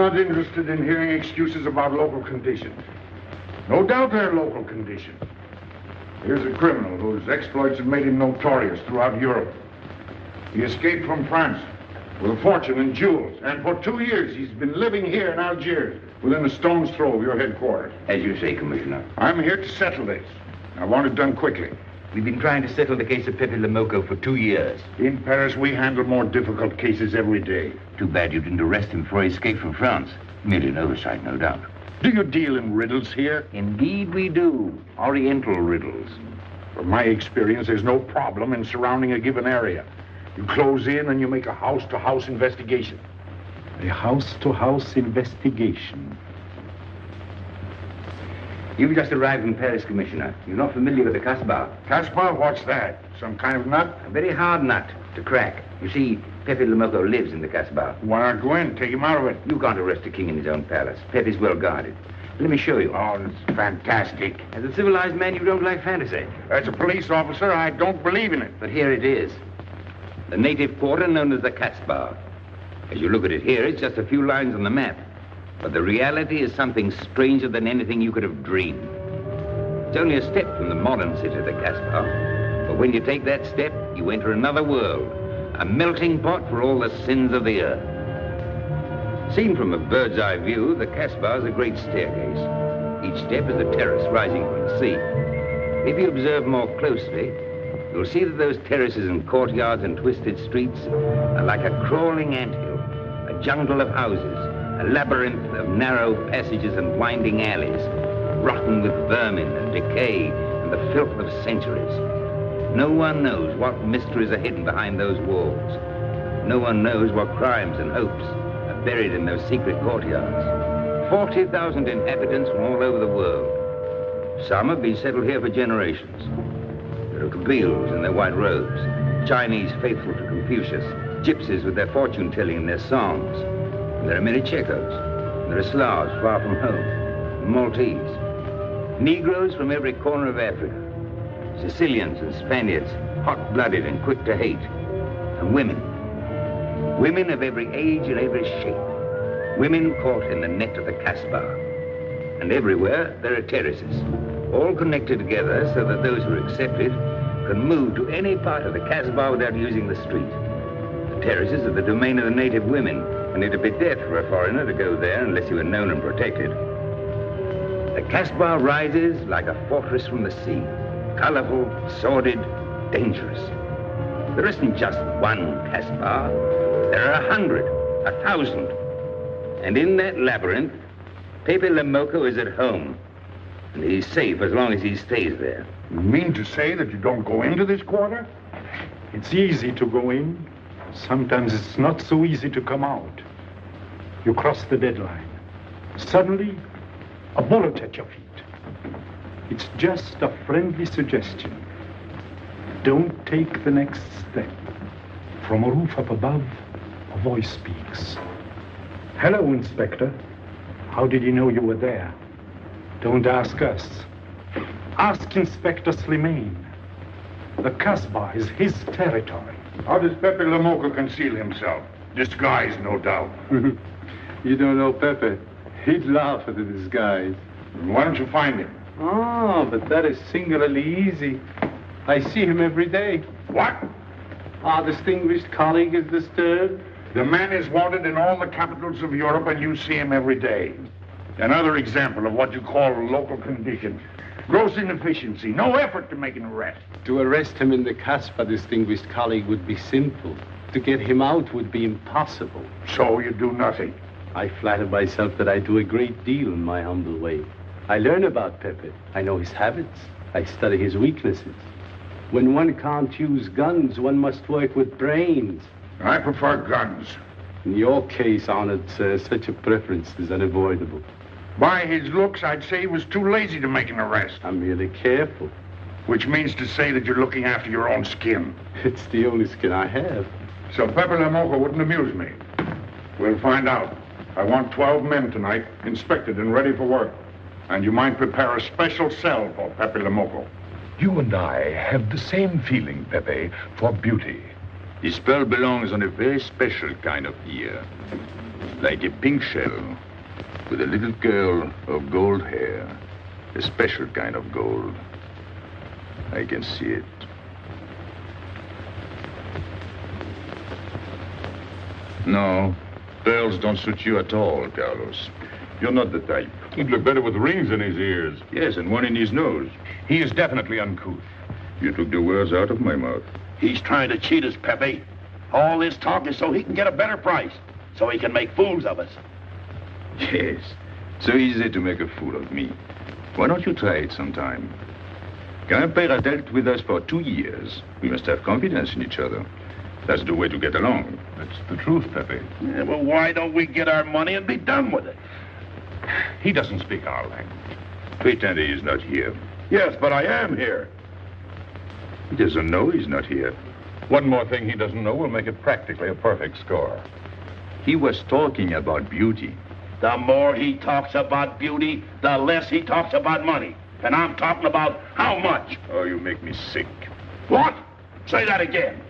not interested in hearing excuses about local conditions. No doubt they're local conditions. Here's a criminal whose exploits have made him notorious throughout Europe. He escaped from France with a fortune in jewels, and for 2 years he's been living here in Algiers, within a stone's throw of your headquarters. As you say, Commissioner. I'm here to settle this. I want it done quickly. We've been trying to settle the case of Pepe Le Moko for 2 years. In Paris, we handle more difficult cases every day. Too bad you didn't arrest him before he escaped from France. Merely an oversight, no doubt. Do you deal in riddles here? Indeed we do. Oriental riddles. From my experience, there's no problem in surrounding a given area. You close in and you make a house-to-house investigation. A house-to-house investigation. You've just arrived in Paris, Commissioner. You're not familiar with the Casbah. Casbah? What's that? Some kind of nut? A very hard nut to crack. You see, Pepe Le Moko lives in the Casbah. Why not go in? Take him out of it. You can't arrest a king in his own palace. Pepe's well guarded. Let me show you. Oh, it's fantastic. As a civilized man, you don't like fantasy. As a police officer, I don't believe in it. But here it is. The native quarter known as the Casbah. As you look at it here, it's just a few lines on the map. But the reality is something stranger than anything you could have dreamed. It's only a step from the modern city of the Casbah. But when you take that step, you enter another world. A melting pot for all the sins of the earth. Seen from a bird's eye view, the Casbah is a great staircase. Each step is a terrace rising from the sea. If you observe more closely, you'll see that those terraces and courtyards and twisted streets are like a crawling anthill, a jungle of houses, a labyrinth of narrow passages and winding alleys, rotten with vermin and decay and the filth of centuries. No one knows what mysteries are hidden behind those walls. No one knows what crimes and hopes are buried in those secret courtyards. 40,000 inhabitants from all over the world. Some have been settled here for generations. There are Kabyles in their white robes, Chinese faithful to Confucius, gypsies with their fortune-telling and their songs. And there are many Checos. There are Slavs far from home, Maltese. Negroes from every corner of Africa. Sicilians and Spaniards, hot-blooded and quick to hate. And women. Women of every age and every shape. Women caught in the net of the Casbah. And everywhere there are terraces, all connected together so that those who are accepted can move to any part of the Casbah without using the street. The terraces are the domain of the native women, and it'd be death for a foreigner to go there unless he were known and protected. The Casbah rises like a fortress from the sea, colorful, sordid, dangerous. There isn't just one Casbah. There are 100, 1,000. And in that labyrinth, Pepe Le Moko is at home. And he's safe as long as he stays there. You mean to say that you don't go into this quarter? It's easy to go in. Sometimes it's not so easy to come out. You cross the deadline. Suddenly, a bullet at your feet. It's just a friendly suggestion. Don't take the next step. From a roof up above, a voice speaks. Hello, Inspector. How did you know you were there? Don't ask us. Ask Inspector Slimane. The Casbah is his territory. How does Pepe Le Moko conceal himself? Disguised, no doubt. You don't know Pepe. He'd laugh at the disguise. Why don't you find him? Oh, but that is singularly easy. I see him every day. What? Our distinguished colleague is disturbed. The man is wanted in all the capitals of Europe, and you see him every day. Another example of what you call local conditions. Gross inefficiency, no effort to make an arrest. To arrest him in the Casbah, distinguished colleague, would be simple. To get him out would be impossible. So you do nothing? I flatter myself that I do a great deal in my humble way. I learn about Pepe. I know his habits. I study his weaknesses. When one can't use guns, one must work with brains. I prefer guns. In your case, honored sir, such a preference is unavoidable. By his looks, I'd say he was too lazy to make an arrest. I'm merely careful. Which means to say that you're looking after your own skin. It's the only skin I have. So Pepe Le Moko wouldn't amuse me. We'll find out. I want 12 men tonight, inspected and ready for work. And you might prepare a special cell for Pepe Le Moko. You and I have the same feeling, Pepe, for beauty. This pearl belongs on a very special kind of ear. like a pink shell, with a little curl of gold hair, a special kind of gold. I can see it. No, pearls don't suit you at all, Carlos. You're not the type. He'd look better with rings in his ears. Yes, and one in his nose. He is definitely uncouth. You took the words out of my mouth. He's trying to cheat us, Pepe. All this talk is so he can get a better price, so he can make fools of us. Yes, so easy to make a fool of me. Why don't you try it sometime? Grandpère has dealt with us for 2 years. We must have confidence in each other. That's the way to get along. That's the truth, Pepe. Yeah, well, why don't we get our money and be done with it? He doesn't speak our language. Pretend he is not here. Yes, but I am here. He doesn't know he's not here. One more thing he doesn't know will make it practically a perfect score. He was talking about beauty. The more he talks about beauty, the less he talks about money. And I'm talking about how much. Oh, you make me sick. What? Say that again.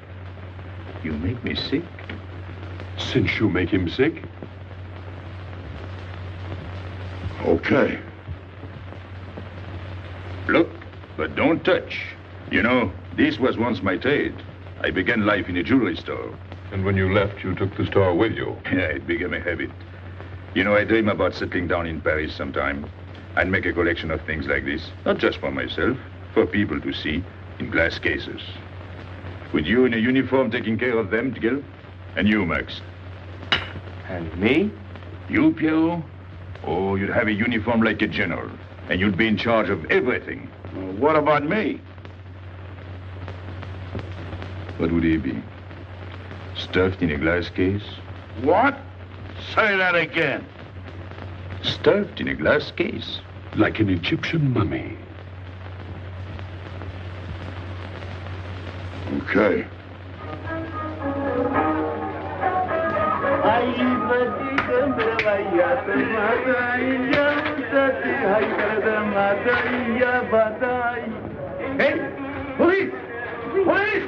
You make me sick? Since you make him sick? Okay. Look, but don't touch. You know, this was once my trade. I began life in a jewelry store. And when you left, you took the store with you. Yeah, it became a habit. You know, I dream about settling down in Paris sometime. I'd make a collection of things like this. Not just for myself, for people to see, in glass cases. With you in a uniform taking care of them, Gil? And you, Max? And me? You, Pierrot? Oh, you'd have a uniform like a general. And you'd be in charge of everything. Well, what about me? What would he be? Stuffed in a glass case? What? Say that again. Stuffed in a glass case. Like an Egyptian mummy. Okay. Hey! Police! Police!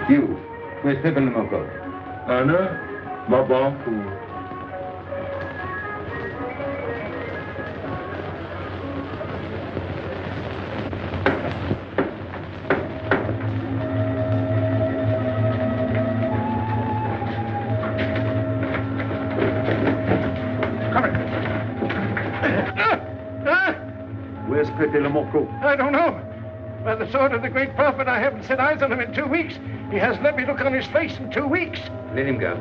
You, where's Pepe Le Moko? Anna, Mabanku. Where's Pepe Le Moko? I don't know. By the sword of the great prophet, I haven't set eyes on him in 2 weeks. He hasn't let me look on his face in 2 weeks. Let him go.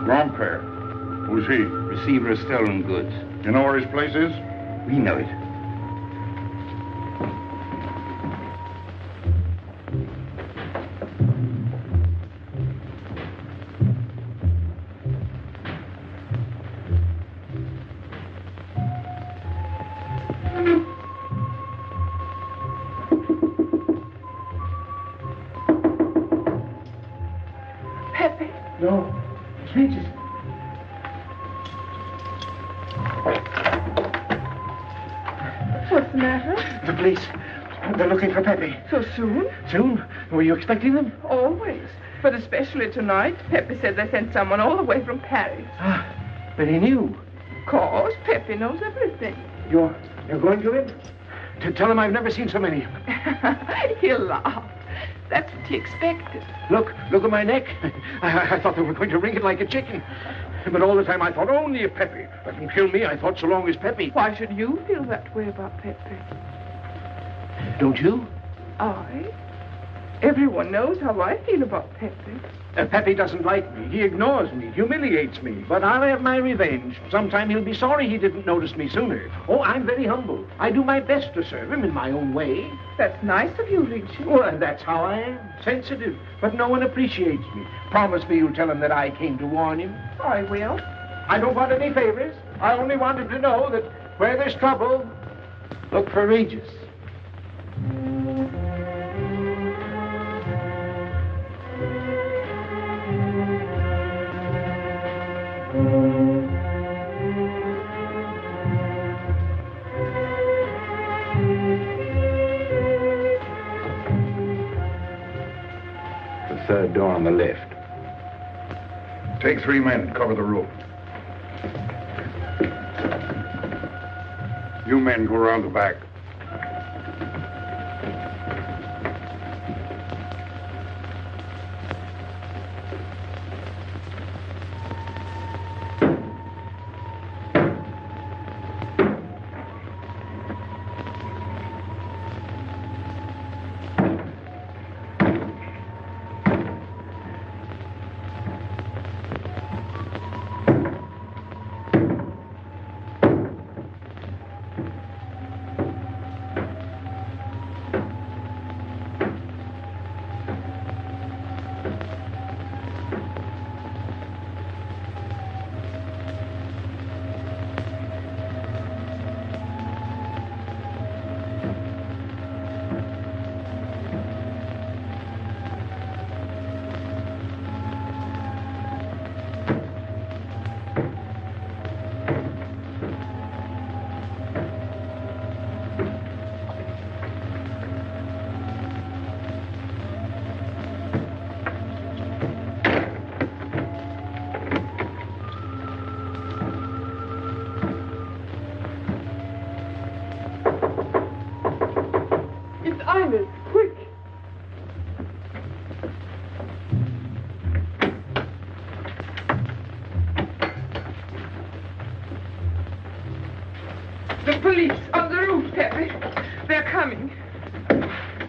Grandpère. Who's he? Receiver of stolen goods. You know where his place is? We know it. No, strangers. What's the matter? The police. They're looking for Pepe. So soon? Soon? Were you expecting them? Always. But especially tonight. Pepe said they sent someone all the way from Paris. Ah, but he knew. Of course, Pepe knows everything. You're going to him? To tell him I've never seen so many. He'll laugh. That's what he expected. Look at my neck. I thought they were going to wring it like a chicken. But all the time I thought, only if Pepe doesn't kill me, I thought so long as Pepe. Why should you feel that way about Pepe? Don't you? I? Everyone knows how I feel about Pepe. Pepe doesn't like me. He ignores me, humiliates me. But I'll have my revenge. Sometime he'll be sorry he didn't notice me sooner. Oh, I'm very humble. I do my best to serve him in my own way. That's nice of you, Richard. Well, that's how I am. Sensitive. But no one appreciates me. Promise me you'll tell him that I came to warn him. I will. I don't want any favors. I only want him to know that where there's trouble, look for Regis. The third door on the left. Take 3 men, cover the roof. You men go around the back.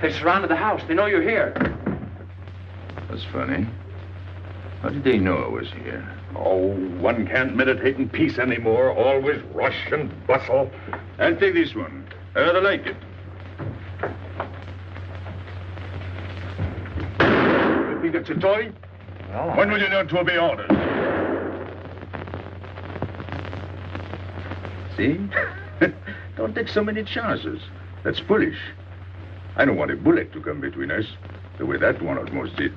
They surrounded the house. They know you're here. That's funny. How did they know I was here? Oh, one can't meditate in peace anymore. Always rush and bustle. I'll take this one. I rather like it. You think it's a toy? Well, when will you learn to obey orders? See? Don't take so many chances. That's foolish. I don't want a bullet to come between us, the way that one almost did.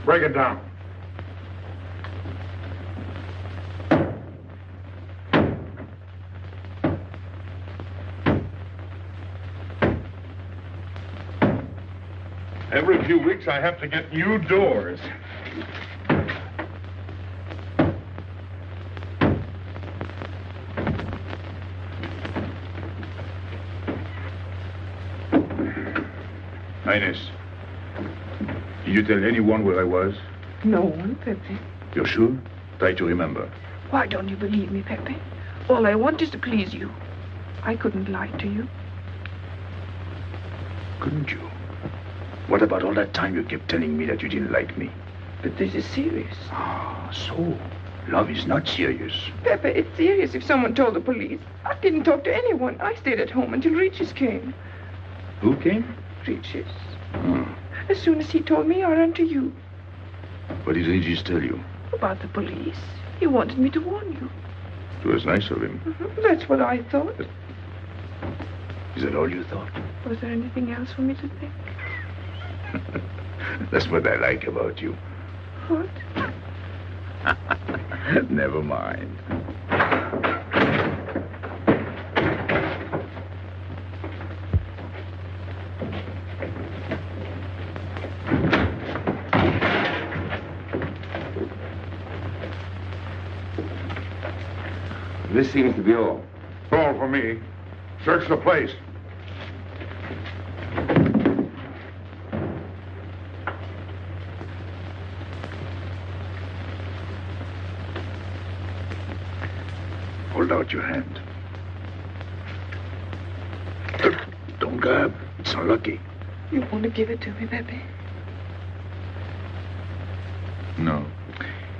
Break it down. Every few weeks I have to get new doors. Highness, did you tell anyone where I was? No one, Pepe. You're sure? Try to remember. Why don't you believe me, Pepe? All I want is to please you. I couldn't lie to you. Couldn't you? What about all that time you kept telling me that you didn't like me? But this is serious. Ah, so love is not serious. Pepe, it's serious if someone told the police. I didn't talk to anyone. I stayed at home until Regis came. Who came? Regis. Hmm. As soon as he told me, I ran to you. What did Regis tell you? About the police. He wanted me to warn you. It was nice of him. That's what I thought. Is that all you thought? Was there anything else for me to think? That's what I like about you. What? Never mind. This seems to be all. All for me. Search the place. about your hand? Don't grab. It's unlucky. You want to give it to me, Pepe? No.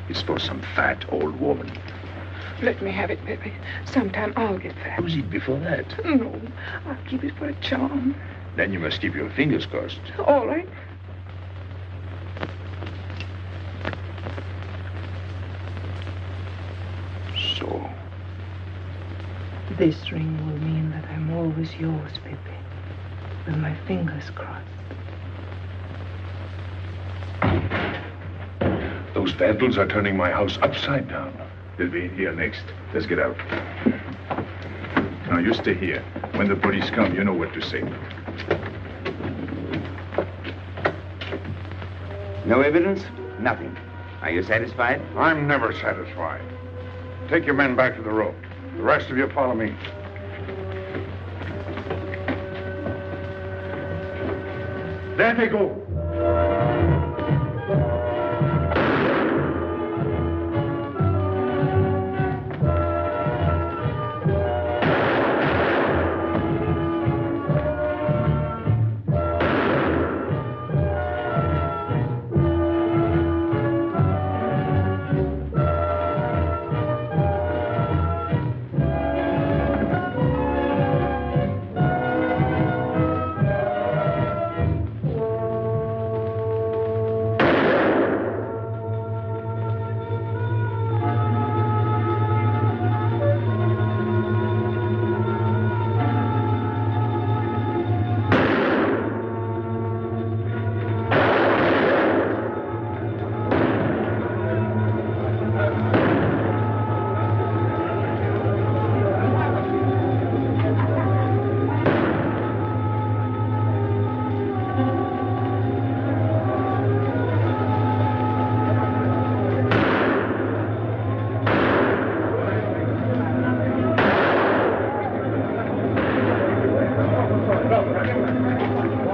It's for some fat old woman. Let me have it, Pepe. Sometime I'll get fat. Use it before that. No, I'll keep it for a charm. Then you must keep your fingers crossed. All right. So. This ring will mean that I'm always yours, Pepe. With my fingers crossed. Those vandals are turning my house upside down. They'll be in here next. Let's get out. Now, you stay here. When the police come, you know what to say. No evidence? Nothing. Are you satisfied? I'm never satisfied. Take your men back to the road. The rest of you follow me. There they go.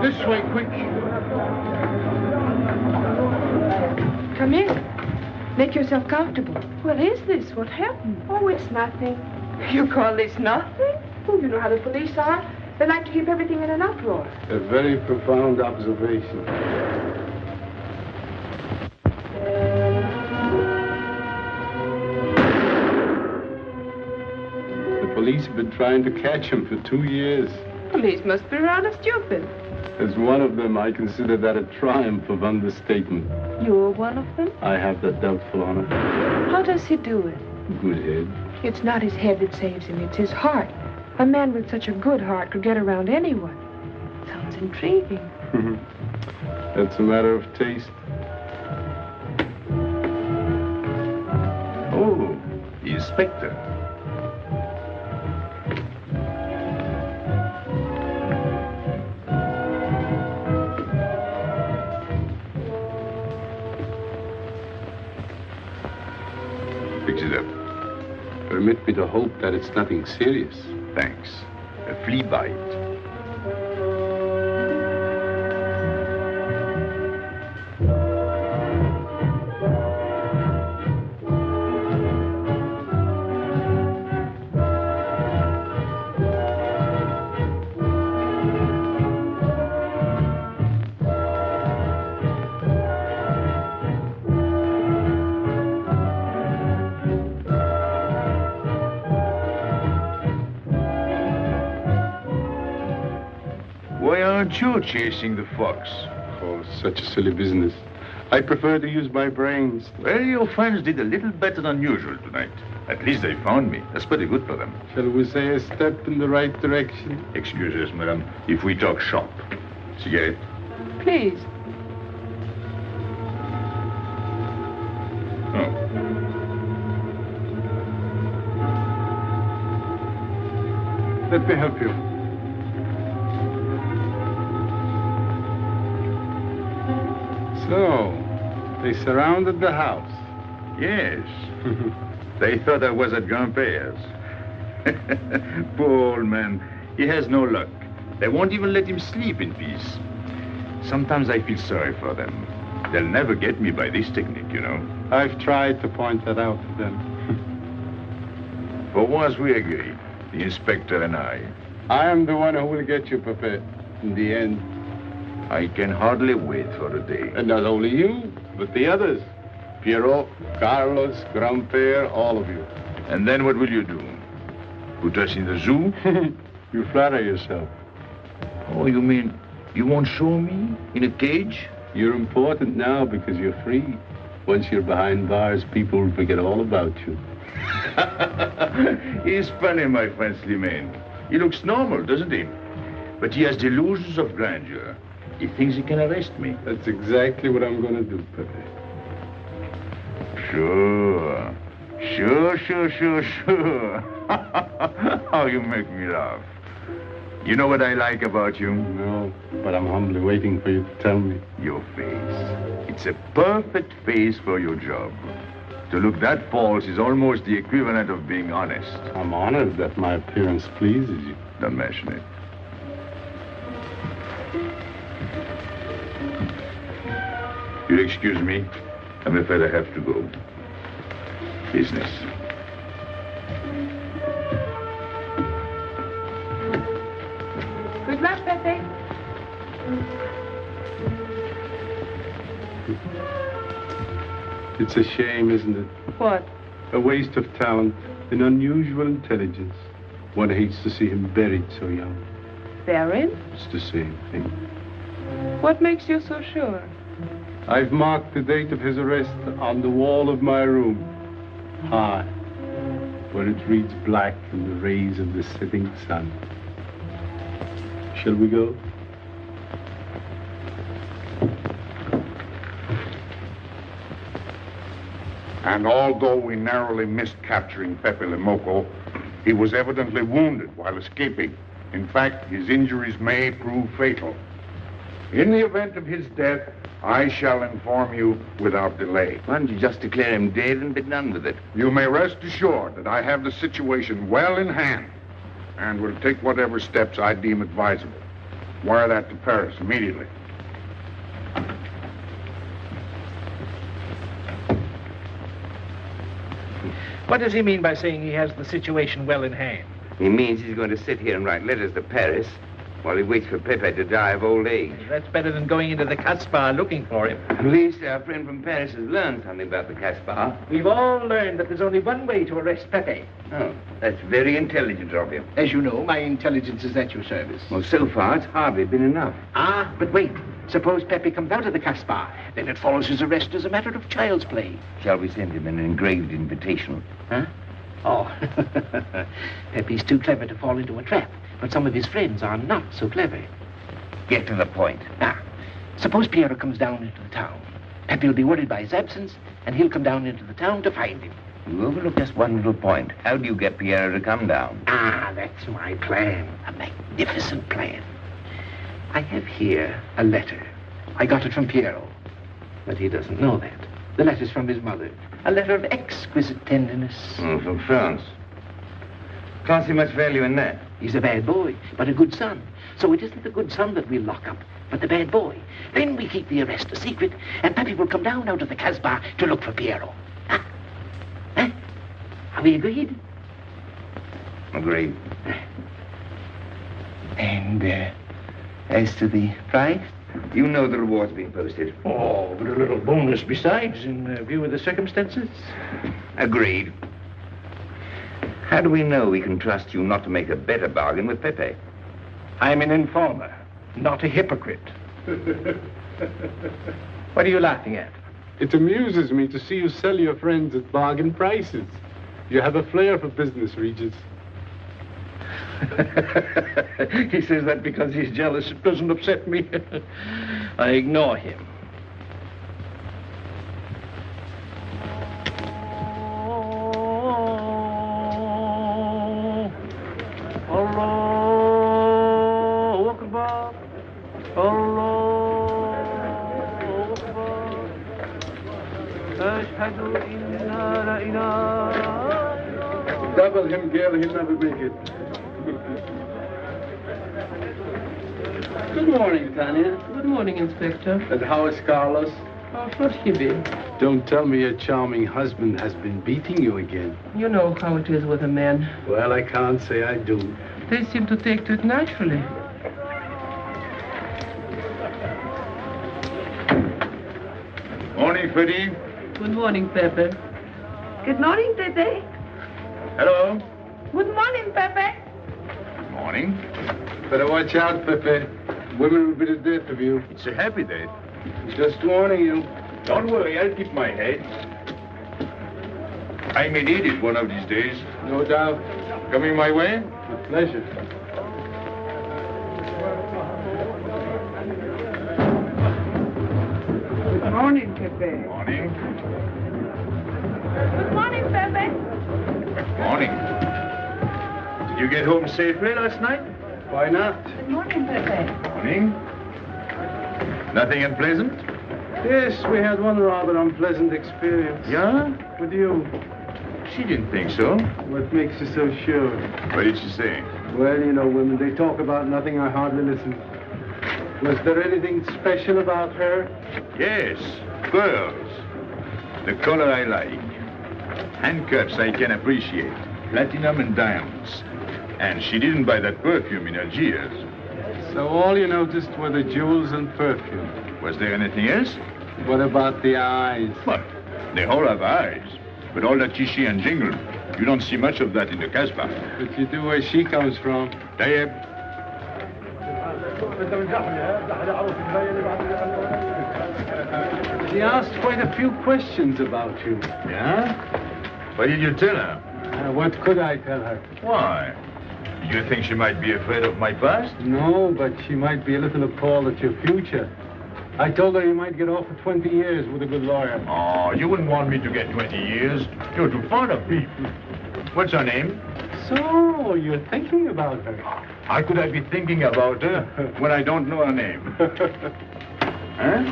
This way, quick. Come in. Make yourself comfortable. What is this? What happened? Oh, it's nothing. You call this nothing? Oh, you know how the police are. They like to keep everything in an uproar. A very profound observation. The police have been trying to catch him for 2 years. Police must be rather stupid. As one of them, I consider that a triumph of understatement. You're one of them? I have that doubtful honor. How does he do it? Good head. It's not his head that saves him, it's his heart. A man with such a good heart could get around anyone. Sounds intriguing. That's a matter of taste. Oh, the inspector. Fix it up. Permit me to hope that it's nothing serious. Thanks. A flea bite. Why aren't you chasing the fox? Oh, such a silly business. I prefer to use my brains. Well, your friends did a little better than usual tonight. At least they found me. That's pretty good for them. Shall we say a step in the right direction? Excuse us, madam, if we talk shop. Cigarette? Please. Oh. Let me help you. So, they surrounded the house. Yes. They thought I was at Grandpère's. Poor old man. He has no luck. They won't even let him sleep in peace. Sometimes I feel sorry for them. They'll never get me by this technique, you know. I've tried to point that out to them. For once we agree, the inspector and I. I am the one who will get you, Pepe, in the end. I can hardly wait for the day. And not only you, but the others. Piero, Carlos, Grandpere, all of you. And then what will you do? Put us in the zoo? You flatter yourself. Oh, you mean you won't show me in a cage? You're important now because you're free. Once you're behind bars, people will forget all about you. He's funny, my friend Slimane. He looks normal, doesn't he? But he has delusions of grandeur. He thinks he can arrest me. That's exactly what I'm going to do, Pepe. Sure. Sure. How you make me laugh. You know what I like about you? No, but I'm humbly waiting for you to tell me. Your face. It's a perfect face for your job. To look that false is almost the equivalent of being honest. I'm honored that my appearance pleases you. Don't mention it. You'll excuse me. I'm afraid I have to go. Business. Good luck, Pepe. It's a shame, isn't it? What? A waste of talent, an unusual intelligence. One hates to see him buried so young. Buried? It's the same thing. What makes you so sure? I've marked the date of his arrest on the wall of my room. High, where it reads black in the rays of the setting sun. Shall we go? And although we narrowly missed capturing Pepe Le Moko, he was evidently wounded while escaping. In fact, his injuries may prove fatal. In the event of his death, I shall inform you without delay. Why don't you just declare him dead and be done with it? You may rest assured that I have the situation well in hand and will take whatever steps I deem advisable. Wire that to Paris immediately. What does he mean by saying he has the situation well in hand? He means he's going to sit here and write letters to Paris while he waits for Pepe to die of old age. That's better than going into the Casbah looking for him. At least our friend from Paris has learned something about the Casbah. We've all learned that there's only one way to arrest Pepe. Oh, that's very intelligent of you. As you know, my intelligence is at your service. Well, so far, it's hardly been enough. Ah, but wait. Suppose Pepe comes out of the Casbah. Then it follows his arrest as a matter of child's play. Shall we send him an engraved invitation? Huh? Oh, Pepe's too clever to fall into a trap, but some of his friends are not so clever. Get to the point. Now, suppose Piero comes down into the town. Pepe will be worried by his absence, and he'll come down into the town to find him. You overlook just one little point. How do you get Piero to come down? Ah, that's my plan. A magnificent plan. I have here a letter. I got it from Piero, but he doesn't know that. The letter's from his mother. A letter of exquisite tenderness. Oh, from France. Can't see much value in that. He's a bad boy, but a good son. So it isn't the good son that we'll lock up, but the bad boy. Then we keep the arrest a secret, and Pepe will come down out of the Casbah to look for Piero. Huh? Huh? Are we agreed? Agreed. And, as to the prize? You know the reward's been posted. Oh, but a little bonus besides, in view of the circumstances. Agreed. How do we know we can trust you not to make a better bargain with Pepe? I'm an informer, not a hypocrite. What are you laughing at? It amuses me to see you sell your friends at bargain prices. You have a flair for business, Regis. He says that because he's jealous. It doesn't upset me. I ignore him. Allahu Akbar. Allahu Akbar. Ashhadu inna la ilaha. Double him, girl, he'll never make it. Good morning, Tanya. Good morning, Inspector. And how is Carlos? Of course he will. Don't tell me your charming husband has been beating you again. You know how it is with a man. Well, I can't say I do. They seem to take to it naturally. Morning, Freddie. Good morning, Pepe. Good morning, Pepe. Hello. Good morning, Pepe. Morning. Better watch out, Pepe. Women will be the death of you. It's a happy day. Just warning you. Don't worry, I'll keep my head. I may need it one of these days. No doubt. Coming my way? With pleasure. Good morning, Pepe. Morning. Good morning, Pepe. Morning. Did you get home safely last night? Why not? Good morning, Pepe. Morning. Nothing unpleasant? Yes, we had one rather unpleasant experience. Yeah? With you. She didn't think so. What makes you so sure? What did she say? Well, you know, women, they talk about nothing. I hardly listen. Was there anything special about her? Yes, pearls. The color I like. Handcuffs I can appreciate. Platinum and diamonds. And she didn't buy that perfume in Algiers. So all you noticed were the jewels and perfume. Was there anything else? What about the eyes? What? They all have eyes. But all that chichi and jingle, you don't see much of that in the Casbah. But you do where she comes from. Teljes. She asked quite a few questions about you. Yeah? What did you tell her? What could I tell her? Why? Did you think she might be afraid of my past? No, but she might be a little appalled at your future. I told her you might get off for 20 years with a good lawyer. Oh, you wouldn't want me to get 20 years. You're too fond of people. What's her name? So, you're thinking about her. How could I be thinking about her when I don't know her name? Huh?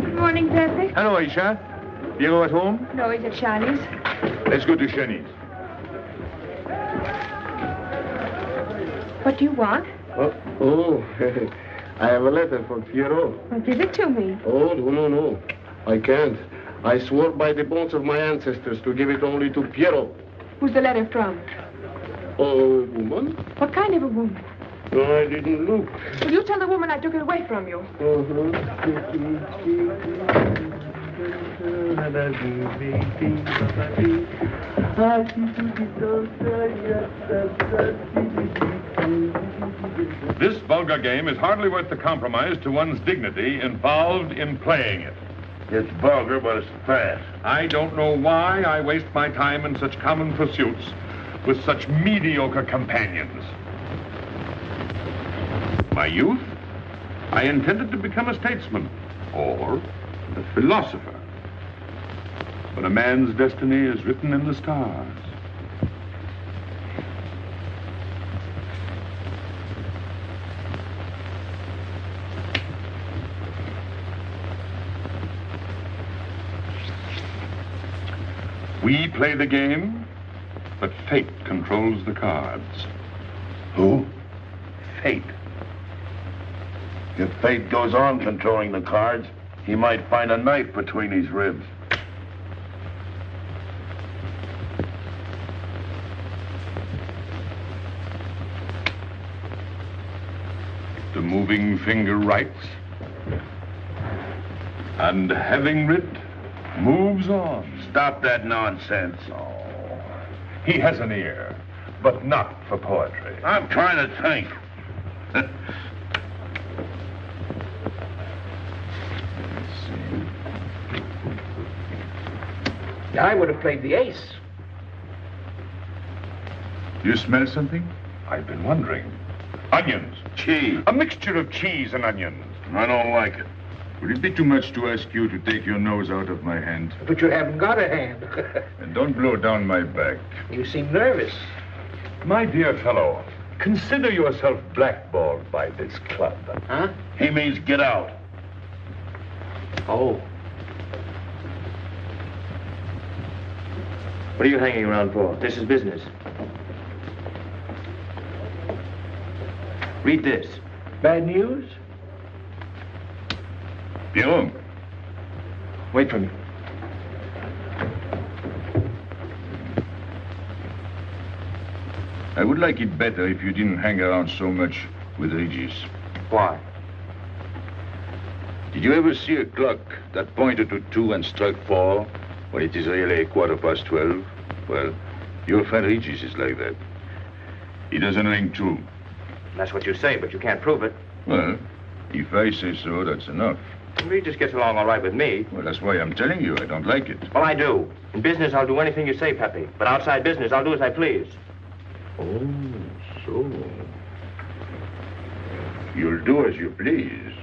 Good morning, Pepe. Hello, Aisha. Piero at home? No, he's at Shani's. Let's go to Shani's. What do you want? Oh, I have a letter for Piero. Well, give it to me. Oh, no. I can't. I swore by the bones of my ancestors to give it only to Piero. Who's the letter from? Oh, woman? What kind of a woman? No, I didn't look. Will you tell the woman I took it away from you? This vulgar game is hardly worth the compromise to one's dignity involved in playing it. It's vulgar, but it's fast. I don't know why I waste my time in such common pursuits with such mediocre companions. My youth, I intended to become a statesman or a philosopher. But a man's destiny is written in the stars. We play the game, but fate controls the cards. Who? Fate. If fate goes on controlling the cards, he might find a knife between his ribs. The moving finger writes, and having writ, moves on. Stop that nonsense. Oh, he has an ear, but not for poetry. I'm trying to think. I would have played the ace. You smell something? I've been wondering. Onions. Cheese. A mixture of cheese and onions. I don't like it. Would it be too much to ask you to take your nose out of my hand? But you haven't got a hand. And don't blow down my back. You seem nervous. My dear fellow, consider yourself blackballed by this club. Huh? He means get out. Oh. What are you hanging around for? This is business. Read this. Bad news? Pierrot. Wait for me. I would like it better if you didn't hang around so much with Regis. Why? Did you ever see a clock that pointed to 2 and struck 4 when it is really 12:15? Well, your friend Regis is like that. He doesn't ring true. That's what you say, but you can't prove it. Well, if I say so, that's enough. Regis gets along all right with me. Well, that's why I'm telling you I don't like it. Well, I do. In business, I'll do anything you say, Pepe. But outside business, I'll do as I please. Oh, so. You'll do as you please.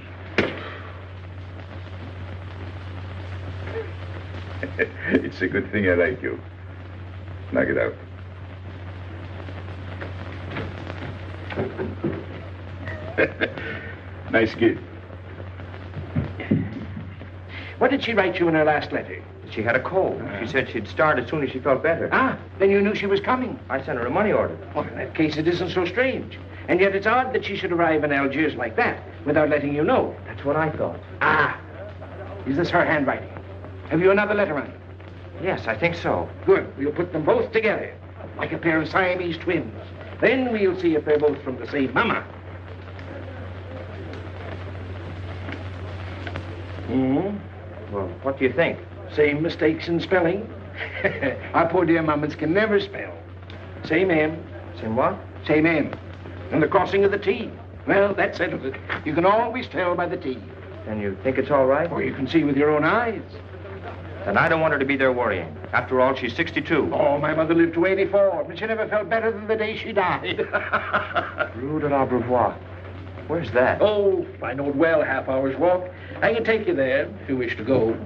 It's a good thing I like you. Knock it out. Nice kid. What did she write you in her last letter? She had a cold. She said she'd start as soon as she felt better. Ah, then you knew she was coming. I sent her a money order. Well, in that case, it isn't so strange. And yet it's odd that she should arrive in Algiers like that, without letting you know. That's what I thought. Ah, is this her handwriting? Have you another letter on it? Yes, I think so. Good. We'll put them both together, like a pair of Siamese twins. Then we'll see if they're both from the same mama. Well, what do you think? Same mistakes in spelling. Our poor dear mamas can never spell. Same M. Same what? Same M. And the crossing of the T. Well, that settles it. You can always tell by the T. And you think it's all right? Or you can see with your own eyes. Then I don't want her to be there worrying. After all, she's 62. Oh, my mother lived to 84, but she never felt better than the day she died. Rue de l'Abreuvoir. Where's that? Oh, I know it well, half hour's walk. I can take you there if you wish to go.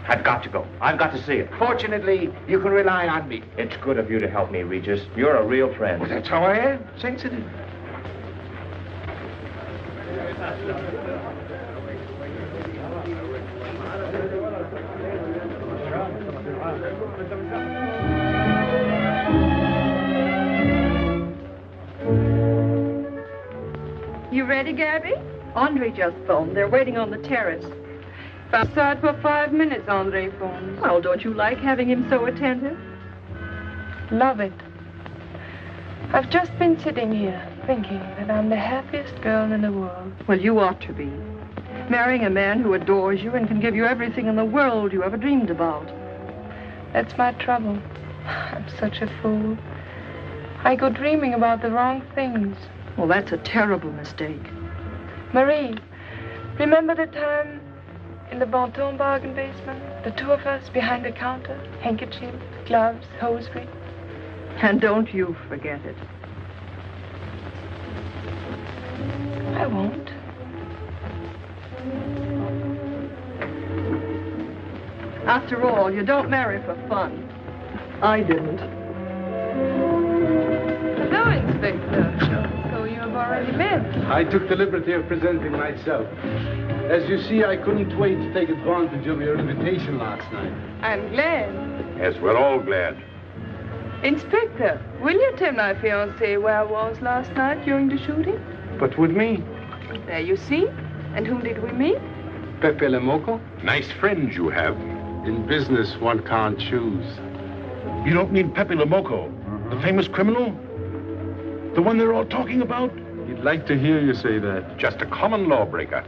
I've got to go. I've got to see it. Fortunately, you can rely on me. It's good of you to help me, Regis. You're a real friend. Well, that's how I am. Sensitive. You ready, Gabby? Andre just phoned. They're waiting on the terrace. Outside for 5 minutes, Andre phones. Well, don't you like having him so attentive? Love it. I've just been sitting here thinking that I'm the happiest girl in the world. Well, you ought to be. Marrying a man who adores you and can give you everything in the world you ever dreamed about. That's my trouble. I'm such a fool. I go dreaming about the wrong things. Well, that's a terrible mistake. Marie, remember the time in the Bonton bargain basement? The two of us behind the counter, handkerchief, gloves, hosiery. And don't you forget it. I won't. After all, you don't marry for fun. I didn't. Hello, Inspector. So you have already met. I took the liberty of presenting myself. As you see, I couldn't wait to take advantage of your invitation last night. I'm glad. Yes, we're all glad. Inspector, will you tell my fiancé where I was last night during the shooting? But with me? There you see. And whom did we meet? Pepe Le Moko? Nice friends you have. In business, one can't choose. You don't mean Pepe Le Moko, the famous criminal? The one they're all talking about? He'd like to hear you say that. Just a common lawbreaker.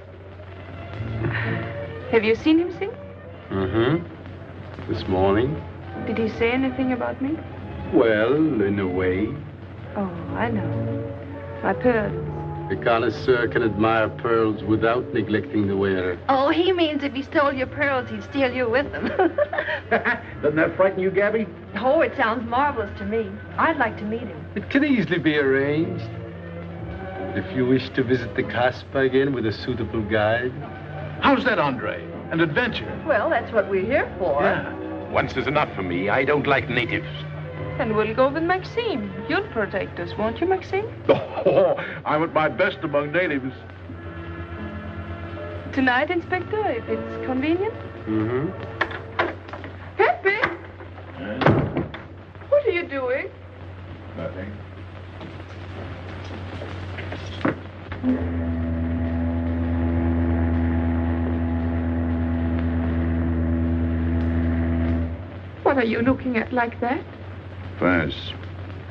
Have you seen him sing? Mm-hmm. This morning? Did he say anything about me? Well, in a way. Oh, I know. My pearls. The connoisseur can admire pearls without neglecting the wearer. Oh, he means if he stole your pearls, he'd steal you with them. Doesn't that frighten you, Gabby? Oh, it sounds marvelous to me. I'd like to meet him. It can easily be arranged. If you wish to visit the Casbah again with a suitable guide. How's that, Andre? An adventure? Well, that's what we're here for. Yeah. Once is enough for me. I don't like natives. And we'll go with Maxime. You'll protect us, won't you, Maxime? Oh, I'm at my best among natives. Tonight, Inspector, if it's convenient. Mm-hmm. Pepe! What are you doing? Nothing. are you looking at like that? France.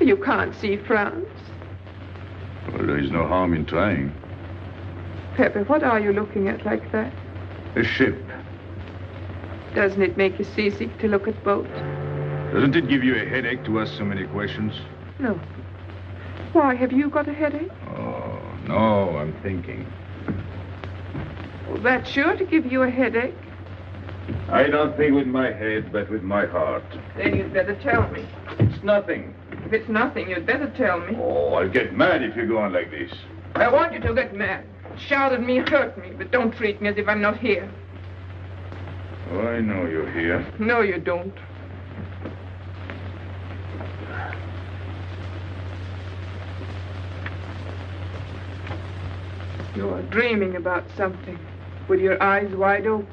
You can't see France. Well, there is no harm in trying. Pepe, what are you looking at like that? A ship. Doesn't it make you seasick to look at boats? Doesn't it give you a headache to ask so many questions? No. Why, have you got a headache? Oh, no, I'm thinking. Well, that's sure to give you a headache. I don't think with my head, but with my heart. Then you'd better tell me. It's nothing. If it's nothing, you'd better tell me. Oh, I'll get mad if you go on like this. I want you to get mad. Shout at me, hurt me, but don't treat me as if I'm not here. Oh, I know you're here. No, you don't. You're dreaming about something with your eyes wide open.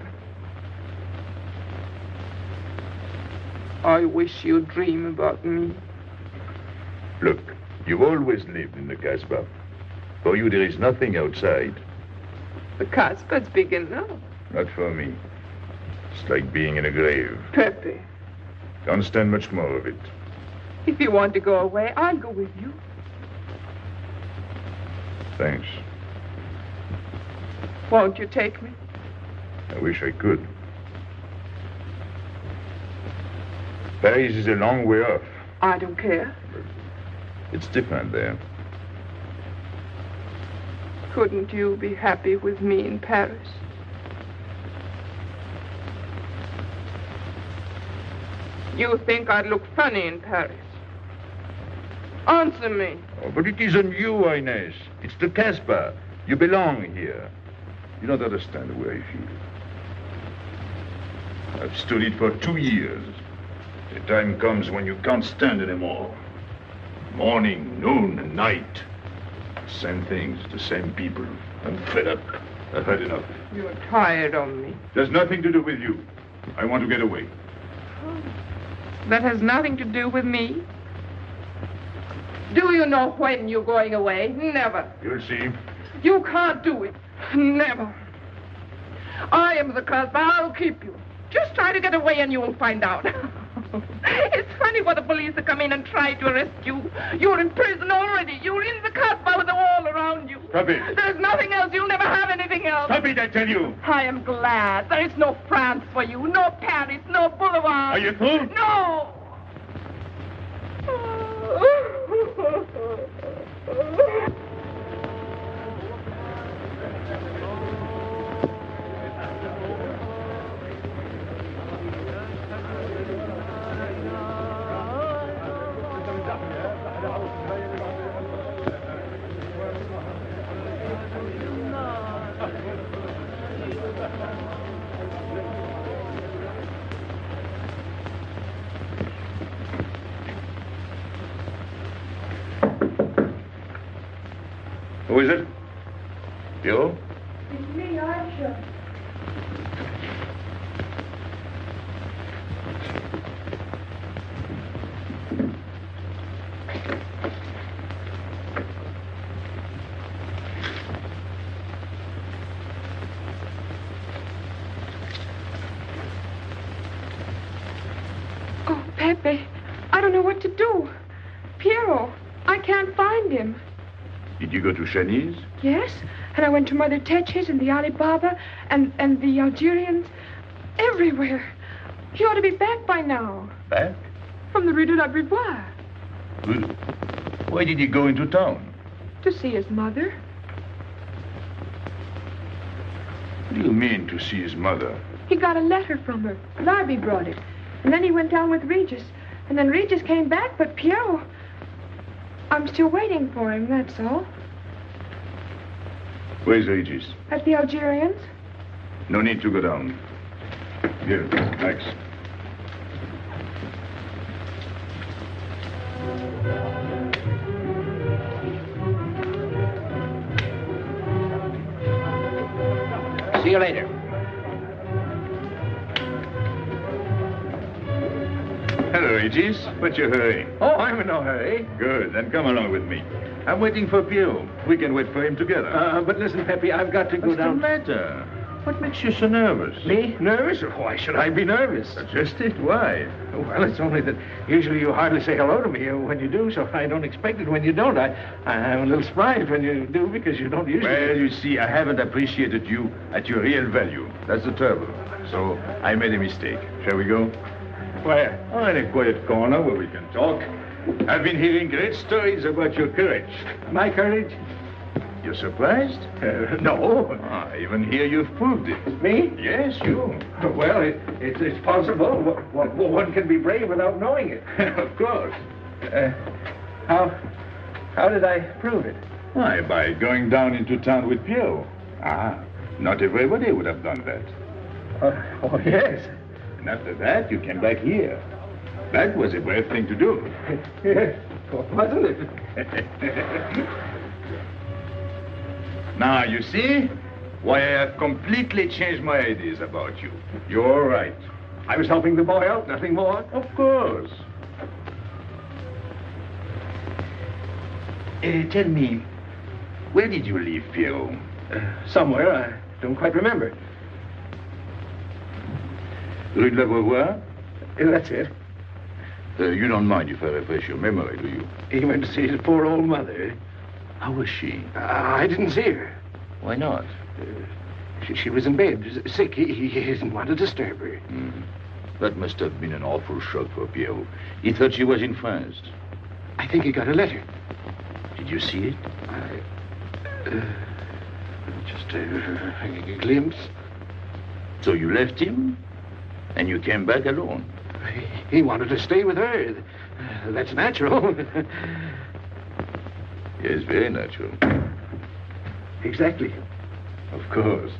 I wish you'd dream about me. Look, you've always lived in the Casbah. For you, there is nothing outside. The Casbah's big enough. Not for me. It's like being in a grave. Pepe, Don't stand much more of it. if you want to go away, I'll go with you. Thanks. Won't you take me? I wish I could. Paris is a long way off. I don't care. It's different there. Couldn't you be happy with me in Paris? You think I'd look funny in Paris? Answer me. Oh, but it isn't you, Inez. It's the Casbah. You belong here. You don't understand the way I feel. I've stood it for 2 years. The time comes when you can't stand anymore. Morning, noon, and night. Same things, the same people. I'm fed up. I've had enough. You're tired of me. There's nothing to do with you. I want to get away. That has nothing to do with me. Do you know when you're going away? Never. You'll see. You can't do it. Never. I am the Casbah. I'll keep you. Just try to get away and you'll find out. It's funny what the police have come in and tried to arrest you. You're in prison already. You're in the Casbah with the wall around you. Stop it. There's nothing else. You'll never have anything else. Stop it, I tell you. I am glad. There is no France for you. No Paris. No Boulevard. Are you through? No. Who is it? You? It's me, Aisha. Oh, Pepe, I don't know what to do. Piero, I can't find him. Did you go to Chinese? Yes, and I went to Mother Teljes and the Alibaba and the Algerians. Everywhere. He ought to be back by now. Back? From the Rue de la Brivoire. Why did he go into town? To see his mother. What do you mean, to see his mother? He got a letter from her. Larby brought it. And then he went down with Regis. And then Regis came back, but Piero... I'm still waiting for him, that's all. Where's Regis? At the Algerians. No need to go down. Here, thanks. See you later. Hello, Regis. What's your hurry? Oh, I'm in no hurry. Good, then come along with me. I'm waiting for Piero. We can wait for him together. But listen, Pepe, I've got to go What's down. the matter? What makes you so nervous? Me? Nervous? Why should I be nervous? Just it. Why? Well, it's only that usually you hardly say hello to me when you do, so I don't expect it when you don't. I'm a little surprised when you do because you don't usually... Well, you see, I haven't appreciated you at your real value. That's the trouble. So I made a mistake. Shall we go? Where? Oh, in a quiet corner where we can talk. I've been hearing great stories about your courage. My courage? You're surprised? No. I even hear you've proved it. Me? Yes, you. Well, it's possible. One can be brave without knowing it. Of course. How did I prove it? Why, by going down into town with Pierre. Ah, not everybody would have done that. Oh, yes. And after that, you came back here. That was a brave thing to do. Yes, wasn't it? Now, you see why I have completely changed my ideas about you. You're right. I was helping the boy out, nothing more. Of course. Tell me, where did you leave Pierrot? Somewhere, I don't quite remember. Rue de l'Abreuvoir? That's it. You don't mind if I refresh your memory, do you? He went to see his poor old mother. How was she? I didn't see her. Why not? She was in bed, sick. He didn't want to disturb her. That must have been an awful shock for Pierrot. He thought she was in France. I think he got a letter. Did you see it? Just a glimpse. So you left him, and you came back alone? He wanted to stay with her. That's natural. Yes, very natural. Exactly. Of course.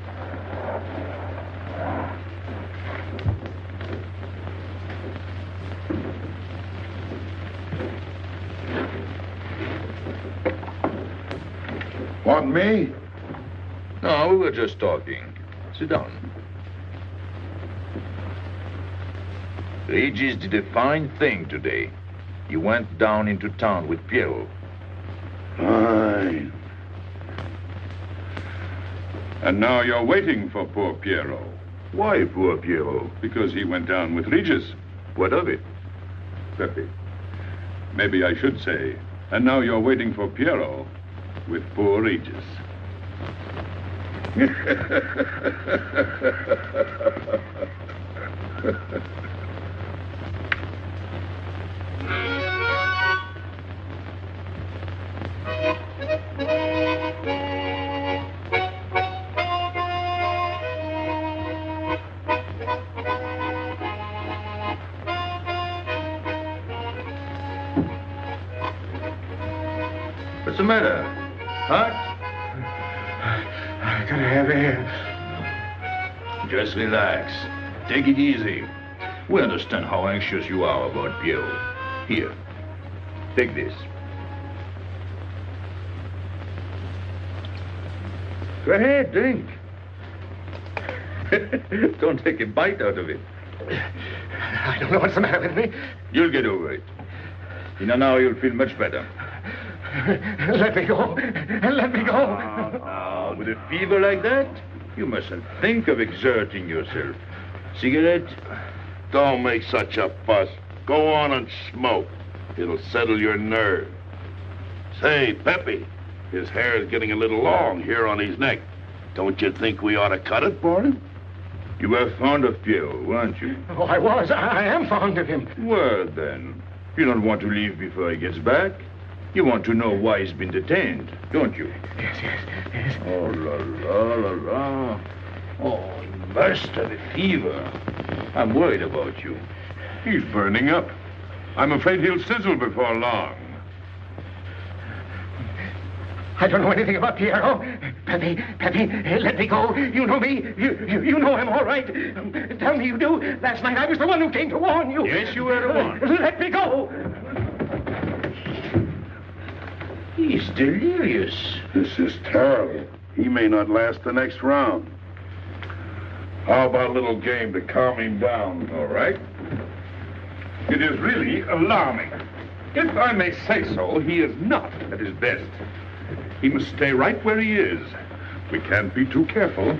Want me? No, we were just talking. Sit down. Regis did a fine thing today. You went down into town with Pierrot. Fine. And now you're waiting for poor Pierrot. Why poor Pierrot? Because he went down with Regis. What of it? Pepe, maybe I should say, and now you're waiting for Pierrot with poor Regis. What's the matter? Hot? I gotta have air. Just relax. Take it easy. We understand how anxious you are about Pierrot. Here, take this. Go ahead, drink. Don't take a bite out of it. I don't know what's the matter with me. You'll get over it. In an hour, you'll feel much better. Let me go. Let me go. Now, with a fever like that, you mustn't think of exerting yourself. Cigarette? Don't make such a fuss. Go on and smoke. It'll settle your nerve. Say, Pepe, his hair is getting a little long here on his neck. Don't you think we ought to cut it for him? You were fond of Pierrot, weren't you? Oh, I was. I am fond of him. Well, then, you don't want to leave before he gets back. You want to know why he's been detained, don't you? Yes. Oh, la, la. Oh, he must have a fever. I'm worried about you. He's burning up. I'm afraid he'll sizzle before long. I don't know anything about Pierrot. Pepe, let me go. You know me. You know I'm all right. Tell me you do. Last night I was the one who came to warn you. Yes, you were the one. Let me go. He's delirious. This is terrible. He may not last the next round. How about a little game to calm him down? All right. It is really alarming. If I may say so, he is not at his best. He must stay right where he is. We can't be too careful.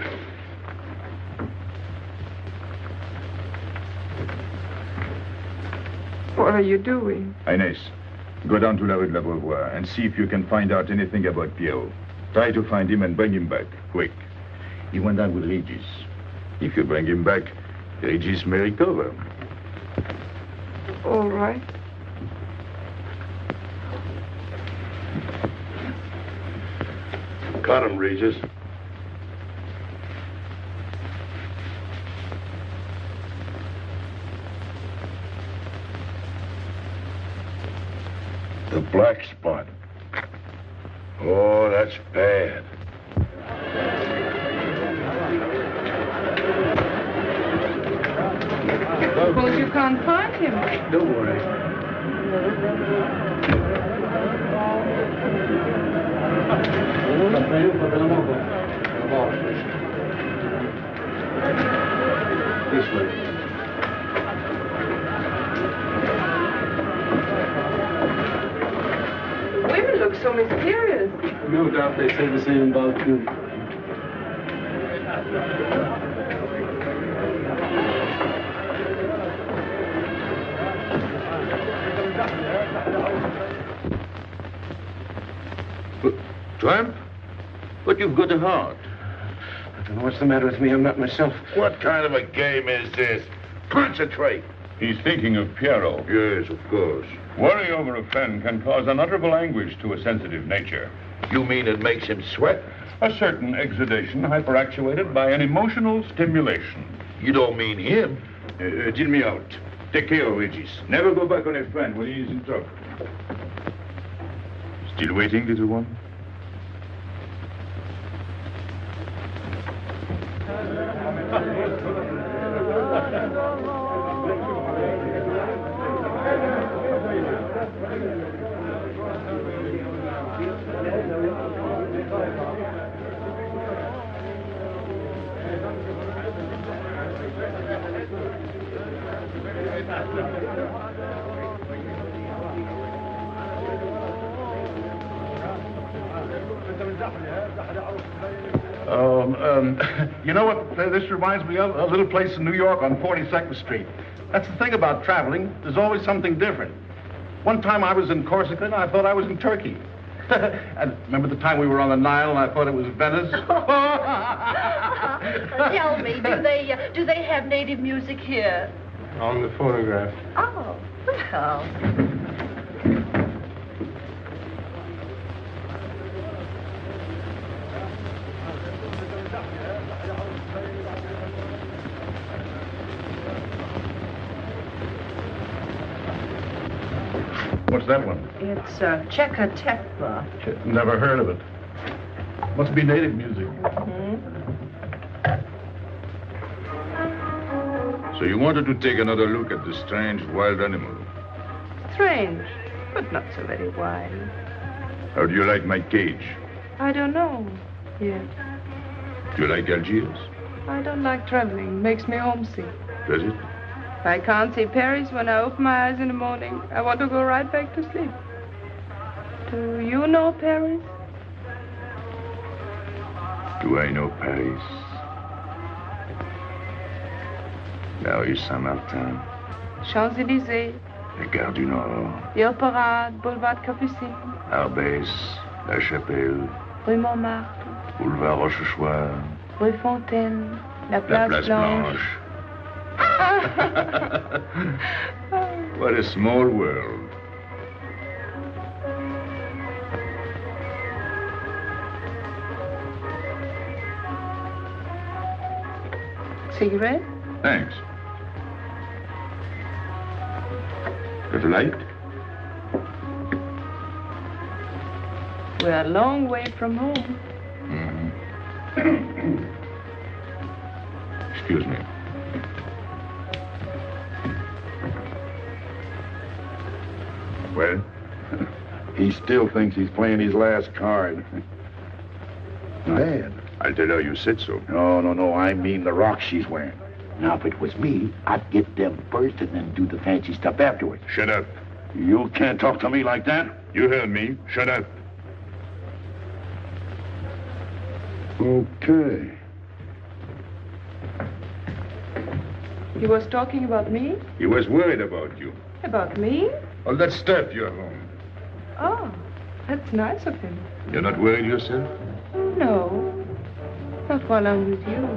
are you doing? Inés, go down to la rue de la Beauvoir and see if you can find out anything about Pierrot. Try to find him and bring him back, quick. He went down with Regis. If you bring him back, Regis may recover. All right. Cut him, Regis. The black spot. Oh, that's bad. Suppose you can't find him. Don't worry. This way. Women look so mysterious. No doubt they say the same about you. Tramp? But you've got a heart. I don't know what's the matter with me. I'm not myself. What kind of a game is this? Concentrate. He's thinking of Pierrot. Yes, of course. Worry over a friend can cause unutterable anguish to a sensitive nature. You mean it makes him sweat? A certain exudation hyperactuated by an emotional stimulation. You don't mean him? Deal me out. Take care of Regis. Never go back on a friend when he is in trouble. Still waiting, little one? You know what this reminds me of? A little place in New York on 42nd Street. That's the thing about traveling. There's always something different. One time I was in Corsica and I thought I was in Turkey. And remember the time we were on the Nile and I thought it was Venice? Tell me, do they have native music here? On the photograph. Oh, well. What's that one? It's keresett. Never heard of it. Must be native music. So you wanted to take another look at the strange wild animal. Strange, but not so very wild. How do you like my cage? I don't know yet. Do you like Algiers? I don't like traveling. Makes me homesick. Does it? If I can't see Paris when I open my eyes in the morning, I want to go right back to sleep. Do you know Paris? Do I know Paris? La rue Saint-Martin. Champs-Élysées. La Gare du Nord. The Opera, Boulevard Capucine. Arbès. La Chapelle. Rue Montmartre. Boulevard Rochechouart. Rue Fontaine. La La Place, Place Blanche. Blanche. What a small world. Cigarette? Thanks. Got a light? We're a long way from home. Excuse me. Well? He still thinks he's playing his last card. Bad. I'll tell her you said so. No. I mean the rock she's wearing. Now, if it was me, I'd get them first and then do the fancy stuff afterwards. Shut up. You can't talk to me like that. You heard me. Shut up. Okay. He was talking about me? He was worried about you. About me? All that stuff you have on. Oh, that's nice of him. You're not worried yourself? No, not while I'm with you.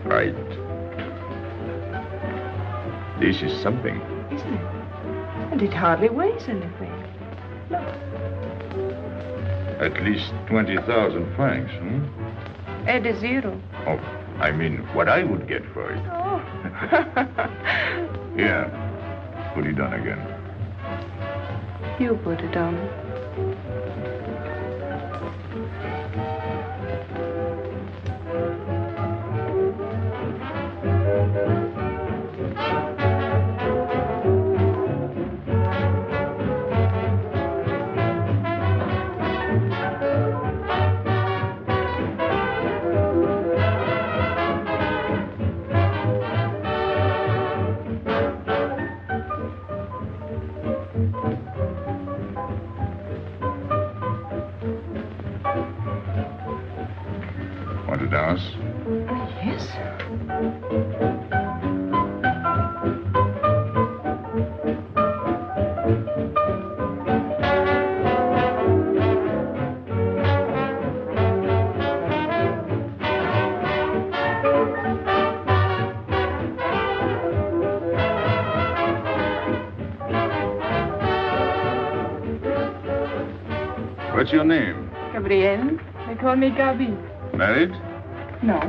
Right. This is something. Isn't it? And it hardly weighs anything. Look. At least 20,000 francs, Add a zero. Oh, I mean, what I would get for it. Oh. Here, put it on again. You put it on. Want to dance? Yes. What's your name? Gabrielle. They call me Gabi. Married? No.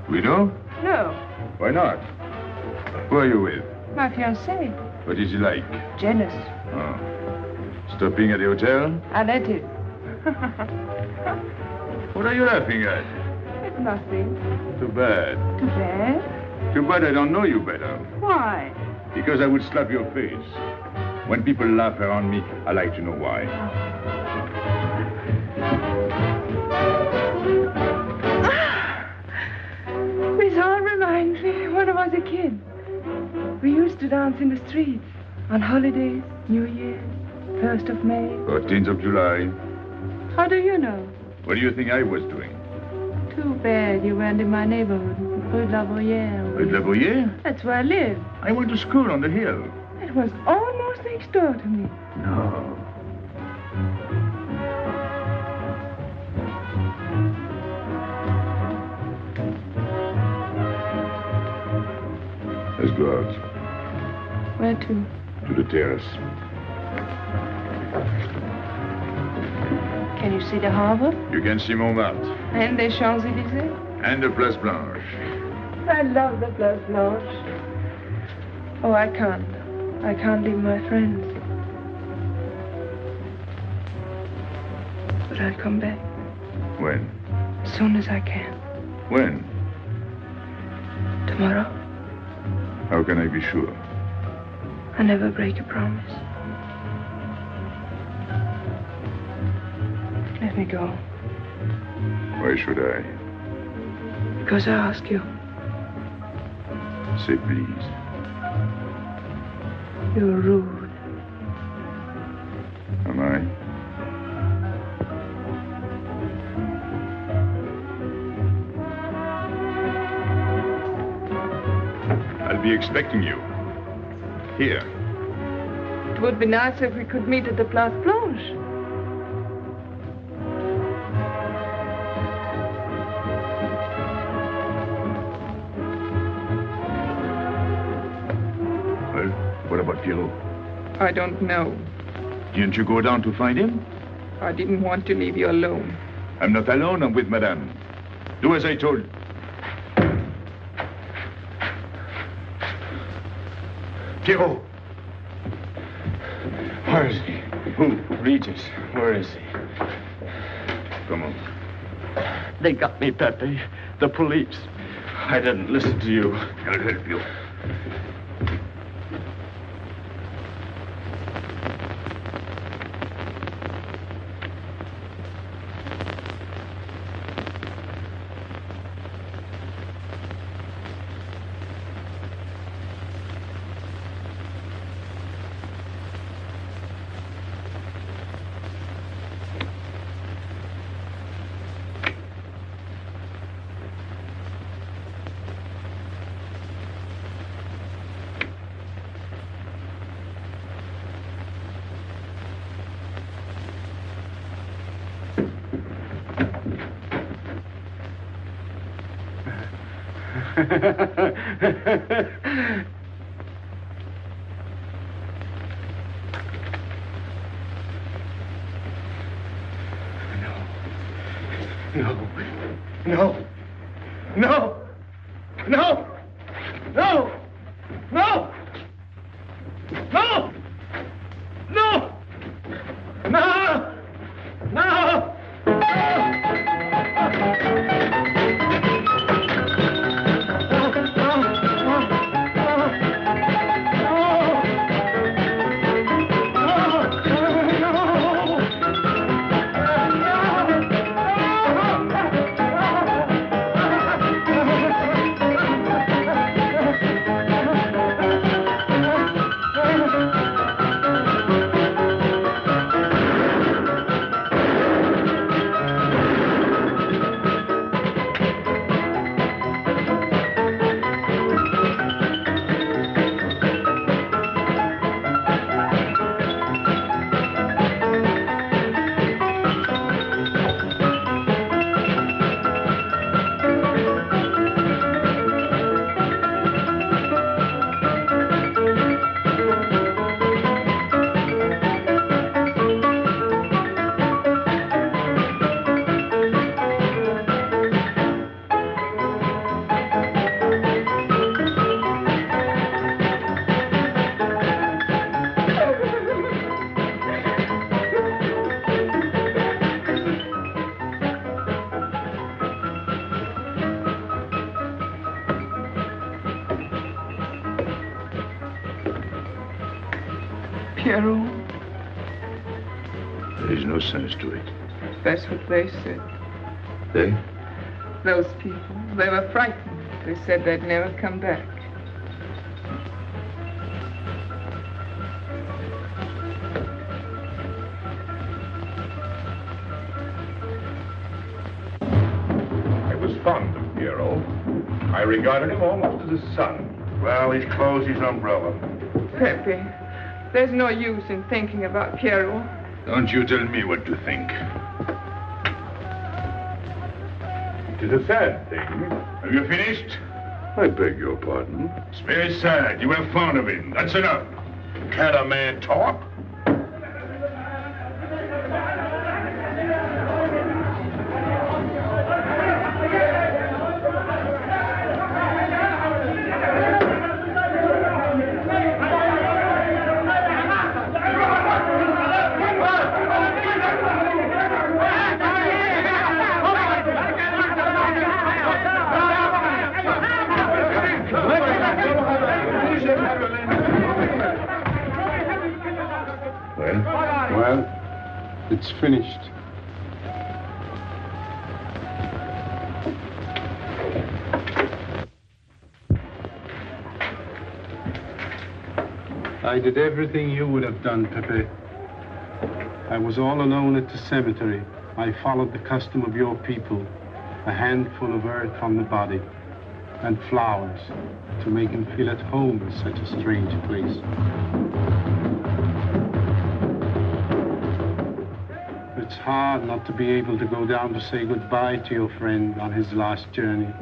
Widow? No. Why not? Who are you with? My fiancé. What is he like? Jealous. Oh. Stopping at the hotel? I let him. What are you laughing at? It's nothing. Too bad. Too bad? Too bad I don't know you better. Why? Because I would slap your face. When people laugh around me, I like to know why. This all reminds me when I was a kid. We used to dance in the streets on holidays, New Year, 1st of May. 14th of July. How do you know? What do you think I was doing? Too bad you weren't in my neighborhood, Rue de la Bruyère. Rue de la Bruyère? That's where I live. I went to school on the hill. It was almost next door to me. No. Let's go out. Where to? To the terrace. Can you see the harbor? You can see Montmartre. And the Champs-Élysées? And the Place Blanche. I love the Place Blanche. Oh, I can't. I can't leave my friends. But I'll come back. When? As soon as I can. When? Tomorrow. How can I be sure? I never break a promise. Let me go. Why should I? Because I ask you. Say please. You're rude. Am I? I'll be expecting you. Here. It would be nice if we could meet at the Place Blanche. Well, what about Pierrot? I don't know. Didn't you go down to find him? I didn't want to leave you alone. I'm not alone, I'm with Madame. Do as I told. Pierrot! Where is he? Who? Regis. Where is he? Come on. They got me, Pepe. The police. I didn't listen to you. I'll help you. No. No. No. No. No. No. No. No. No. No. Pierrot. There is no sense to it. That's what they said. They? Those people. They were frightened. They said they'd never come back. I was fond of Pierrot. I regarded him almost as a son. Well, he's closed his umbrella. Pepe, there's no use in thinking about Pierrot. Don't you tell me what to think. It is a sad thing. Have you finished? I beg your pardon. It's very sad. You were fond of him. That's enough. Can't a man talk? Well, it's finished. I did everything you would have done, Pepe. I was all alone at the cemetery. I followed the custom of your people, a handful of earth on the body, and flowers to make him feel at home in such a strange place. It's hard not to be able to go down to say goodbye to your friend on his last journey.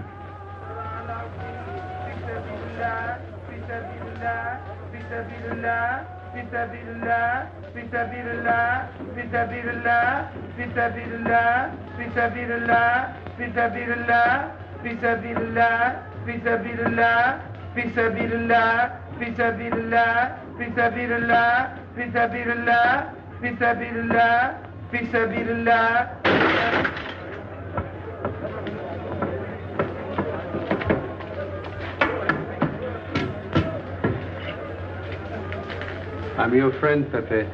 I'm your friend, Pepe.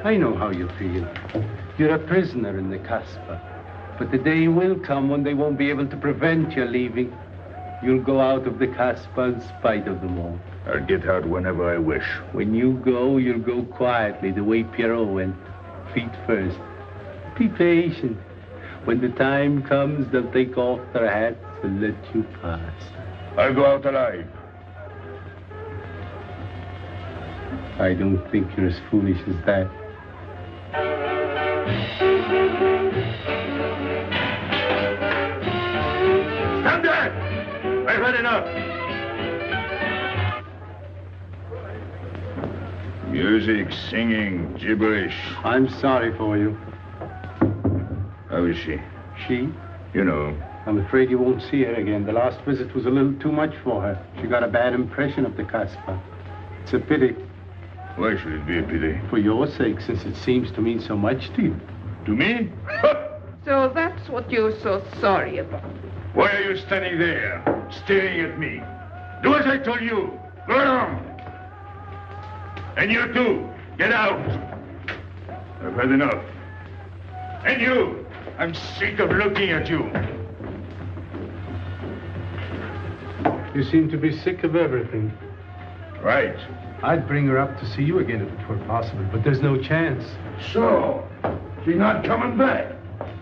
I know how you feel. You're a prisoner in the Casbah. But the day will come when they won't be able to prevent your leaving. You'll go out of the Casbah in spite of them all. I'll get out whenever I wish. When you go, you'll go quietly, the way Pierrot went, feet first. Be patient. When the time comes, they'll take off their hats and let you pass. I'll go out alive. I don't think you're as foolish as that. Stand there! I heard had enough. Music, singing, gibberish. I'm sorry for you. How is she? She? You know. I'm afraid you won't see her again. The last visit was a little too much for her. She got a bad impression of the Casbah. It's a pity. Why should it be a pity? For your sake, since it seems to mean so much to you. To me? So that's what you're so sorry about. Why are you standing there, staring at me? Do as I told you. Go on. And you too, get out. I've had enough. And you, I'm sick of looking at you. You seem to be sick of everything. Right. I'd bring her up to see you again if it were possible, but there's no chance. So, she's not coming back.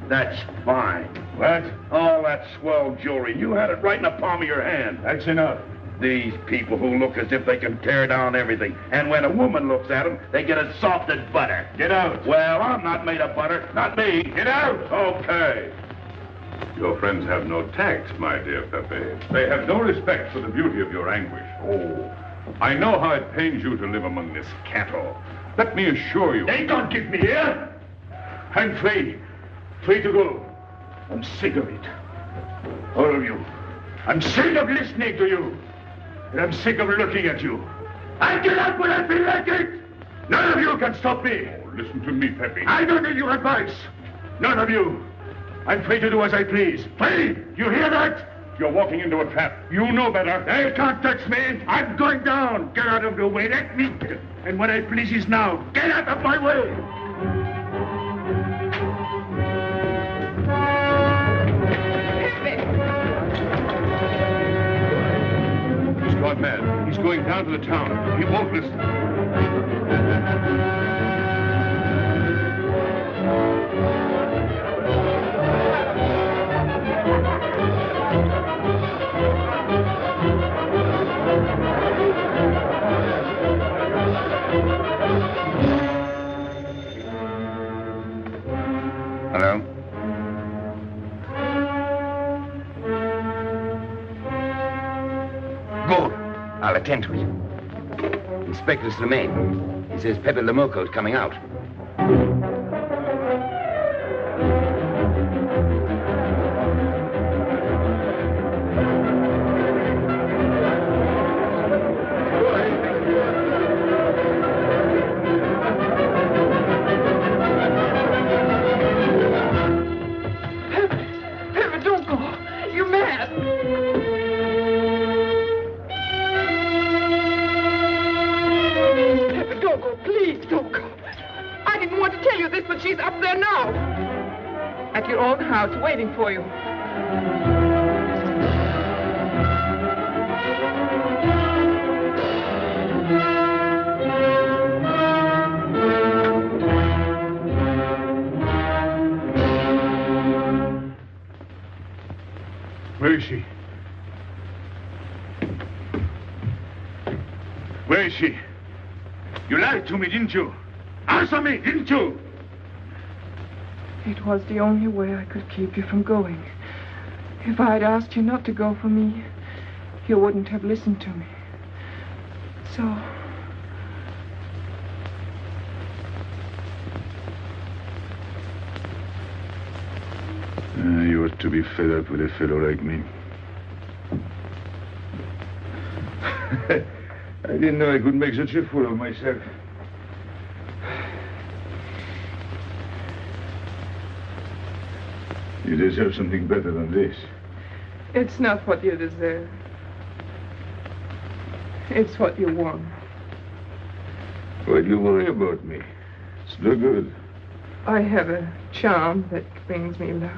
That's fine. What? All that swell jewelry, you had it right in the palm of your hand. That's enough. These people who look as if they can tear down everything. And when a woman looks at them, they get as soft as butter. Get out. Well, I'm not made of butter. Not me. Get out. Okay. Your friends have no tact, my dear Pepe. They have no respect for the beauty of your anguish. Oh, I know how it pains you to live among this cattle. Let me assure you... They don't give me here. I'm free. Free to go. I'm sick of it. All of you. I'm sick of listening to you. And I'm sick of looking at you. I get out when I feel like it. None of you can stop me. Oh, listen to me, Pepe. I don't need your advice. None of you. I'm free to do as I please. Free! You hear that? You're walking into a trap. You know better. They can't touch me. I'm going down. Get out of the way. Let me... And what I please is now. Get out of my way. He's gone mad. He's going down to the town. He won't listen. Hello? Good. I'll attend to it. Inspector Slemaine. He says Pepe Le Moko is coming out. She's up there now. At your own house, waiting for you. Where is she? Where is she? You lied to me, didn't you? Answer me, didn't you? It was the only way I could keep you from going. If I'd asked you not to go for me, you wouldn't have listened to me. So... You ought to be fed up with a fellow like me. I didn't know I could make such a fool of myself. You deserve something better than this. It's not what you deserve. It's what you want. Why do you worry about me? It's no good. I have a charm that brings me luck.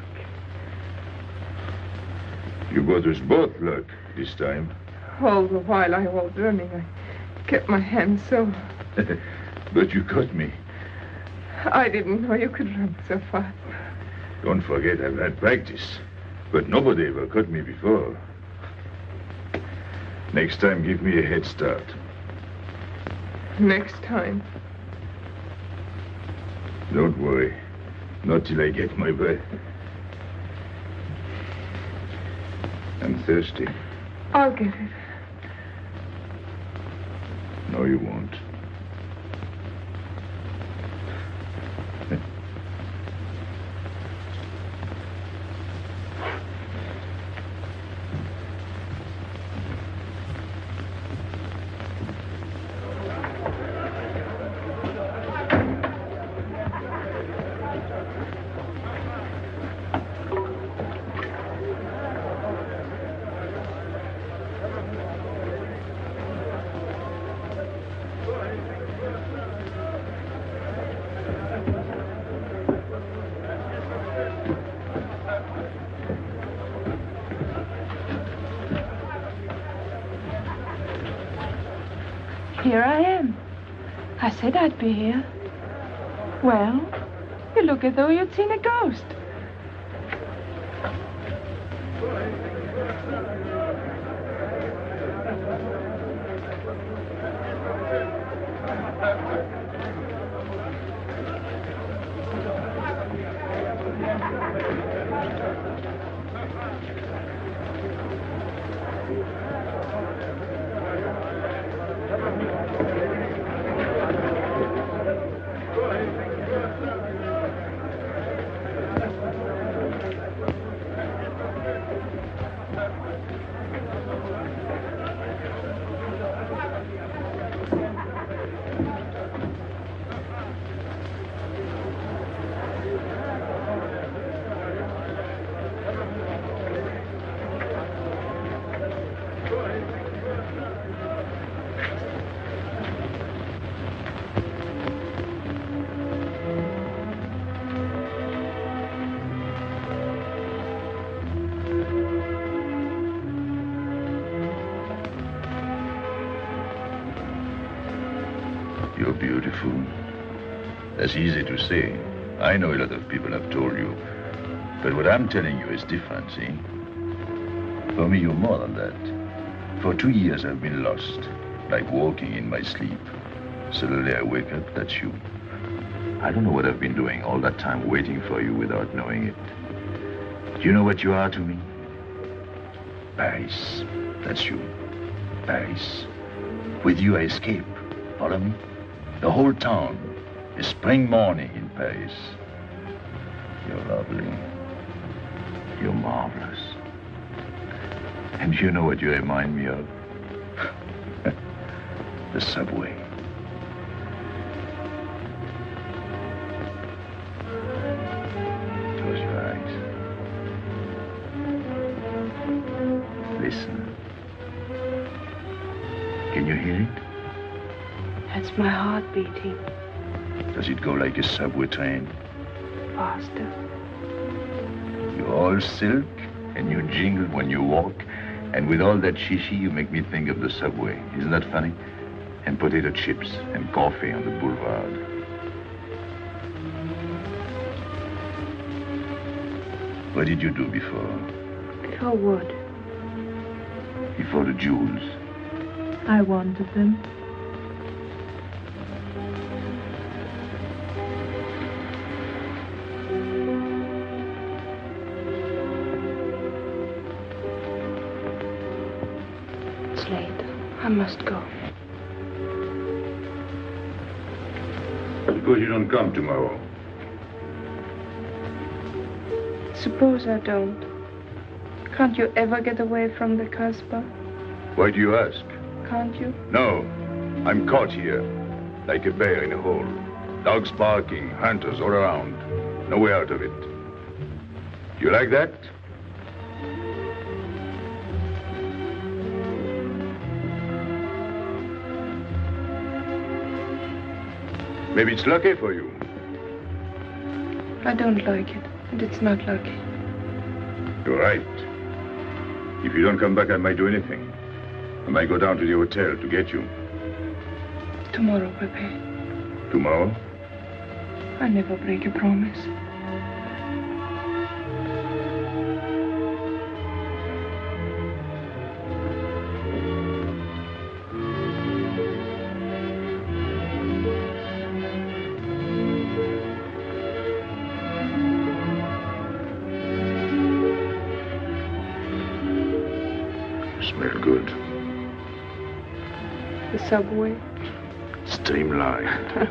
You got us both luck this time. All the while I was running, I kept my hand so... But you caught me. I didn't know you could run so fast. Don't forget I've had practice. But nobody ever caught me before. Next time, give me a head start. Next time. Don't worry. Not till I get my breath. I'm thirsty. I'll get it. No, you won't. Here I am. I said I'd be here. Well, you look as though you'd seen a ghost. You're beautiful. That's easy to say. I know a lot of people have told you. But what I'm telling you is different, see? For me, you're more than that. For 2 years, I've been lost, like walking in my sleep. Suddenly, I wake up, that's you. I don't know what I've been doing all that time waiting for you without knowing it. Do you know what you are to me? Paris. That's you. Paris. With you, I escape. Follow me? The whole town. A spring morning in Paris. You're lovely. You're marvelous. And you know what you remind me of? The subway. Close your eyes. Listen. Can you hear it? That's my heart beating. Does it go like a subway train? Faster. You're all silk, and you jingle when you walk, and with all that shishi, you make me think of the subway. Isn't that funny? And potato chips and coffee on the boulevard. What did you do before? Before what? Before the jewels. I wanted them. It's late. I must go. Suppose you don't come tomorrow. Suppose I don't. Can't you ever get away from the Casbah? Why do you ask? Can't you? No. I'm caught here, like a bear in a hole. Dogs barking, hunters all around. No way out of it. You like that? Maybe it's lucky for you. I don't like it, and it's not lucky. You're right. If you don't come back, I might do anything. I might go down to the hotel to get you. Tomorrow, Pepe. Tomorrow? I never break a promise. Smell good. The subway. Streamlined.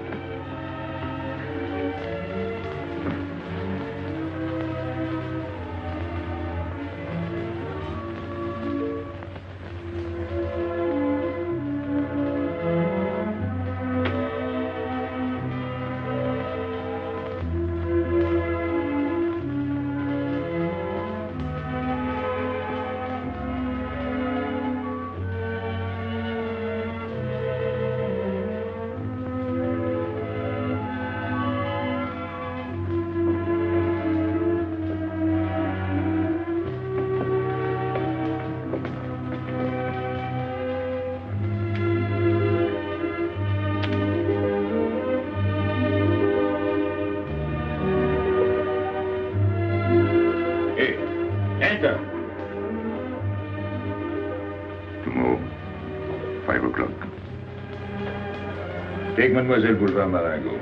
Enter. Tomorrow, 5 o'clock. Take Mademoiselle Boulevard Marengo.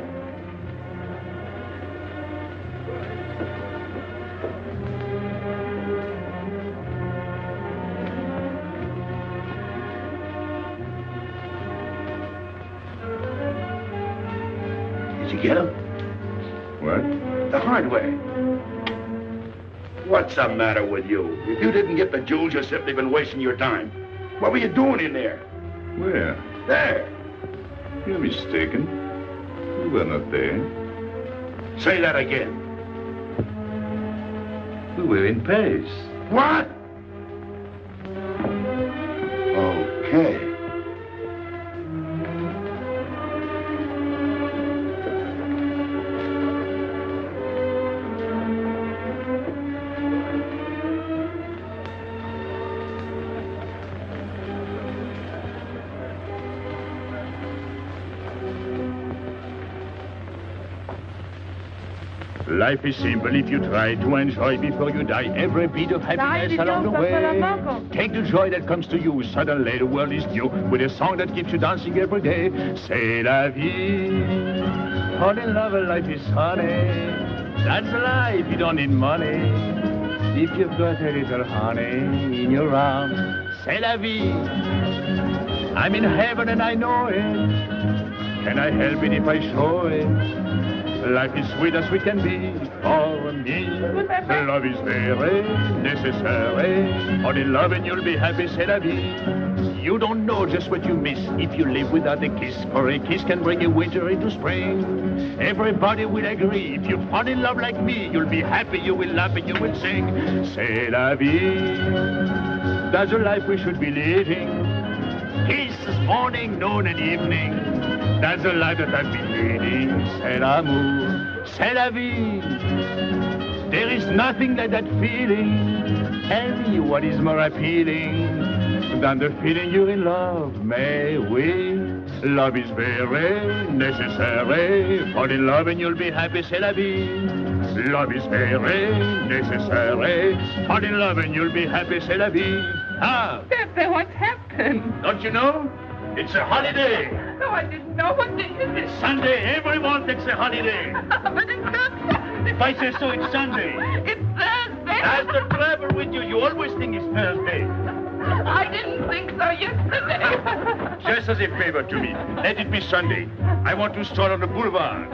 Did you get him? What? The hard way. What's the matter with you? If you didn't get the jewels, you've simply been wasting your time. What were you doing in there? Where? There. You're mistaken. We were not there. Say that again. We were in Paris. What? Okay. Life is simple if you try to enjoy before you die every bit of happiness along the way. Take the joy that comes to you. Suddenly the world is new with a song that keeps you dancing every day. C'est la vie. Fall in love and life is honey. That's life, you don't need money. If you've got a little honey in your arms, c'est la vie. I'm in heaven and I know it. Can I help it if I show it? Life is sweet as we can be. For me, love is very necessary. Fall in love and you'll be happy, c'est la vie. You don't know just what you miss if you live without a kiss. For a kiss can bring a winter into spring. Everybody will agree. If you fall in love like me, you'll be happy, you will laugh and you will sing. C'est la vie. That's the life we should be living. Kiss morning, noon and evening. That's the life that I've been leading. C'est l'amour, c'est la vie. There is nothing like that feeling. Tell me what is more appealing than the feeling you're in love, may we? Love is very necessary. Fall in love and you'll be happy, c'est la vie. Love is very necessary. Fall in love and you'll be happy, c'est la vie. Ah! Pepe, what's happened? Don't you know? It's a holiday. No, I didn't know. What day is it? Sunday. Everyone takes a holiday. But it's not Sunday. If I say so, it's Sunday. It's Thursday. That's the trouble with you. You always think it's Thursday. I didn't think so yesterday. Just as a favor to me, let it be Sunday. I want to stroll on the boulevards.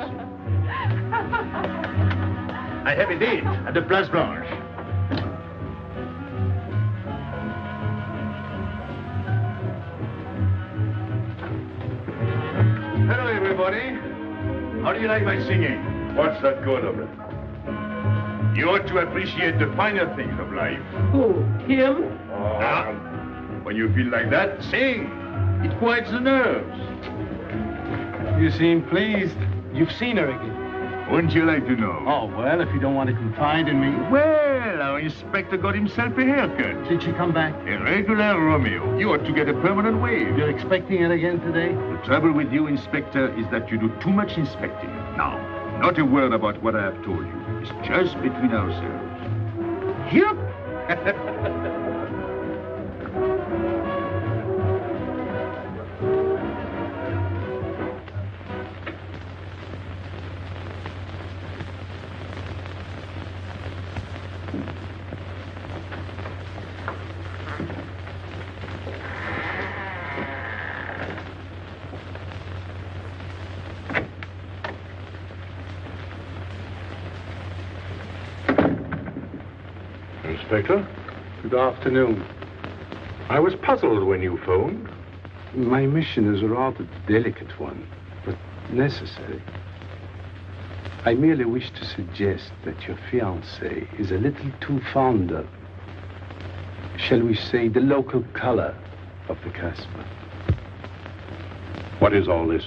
I have a date at the Place Blanche. Hello, everybody. How do you like my singing? What's that good of it? You ought to appreciate the finer things of life. Who? Him? Now, when you feel like that, sing. It quiets the nerves. You seem pleased. You've seen her again. Wouldn't you like to know? Oh, well, if you don't want to confide in me. Well, our inspector got himself a haircut. Did she come back? A regular Romeo. You ought to get a permanent wave. You're expecting it again today? The trouble with you, Inspector, is that you do too much inspecting. Now, not a word about what I have told you. It's just between ourselves. Yep. Inspector. Good afternoon. I was puzzled when you phoned. My mission is a rather delicate one, but necessary. I merely wish to suggest that your fiancé is a little too fond of, shall we say, the local color of the Casbah. What is all this?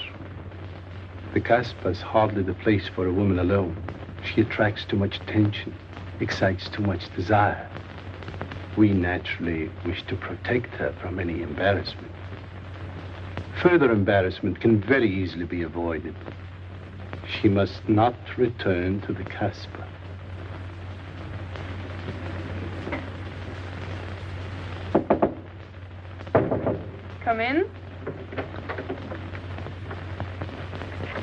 The Casbah is hardly the place for a woman alone. She attracts too much attention, excites too much desire. We naturally wish to protect her from any embarrassment. Further embarrassment can very easily be avoided. She must not return to the Casbah. Come in.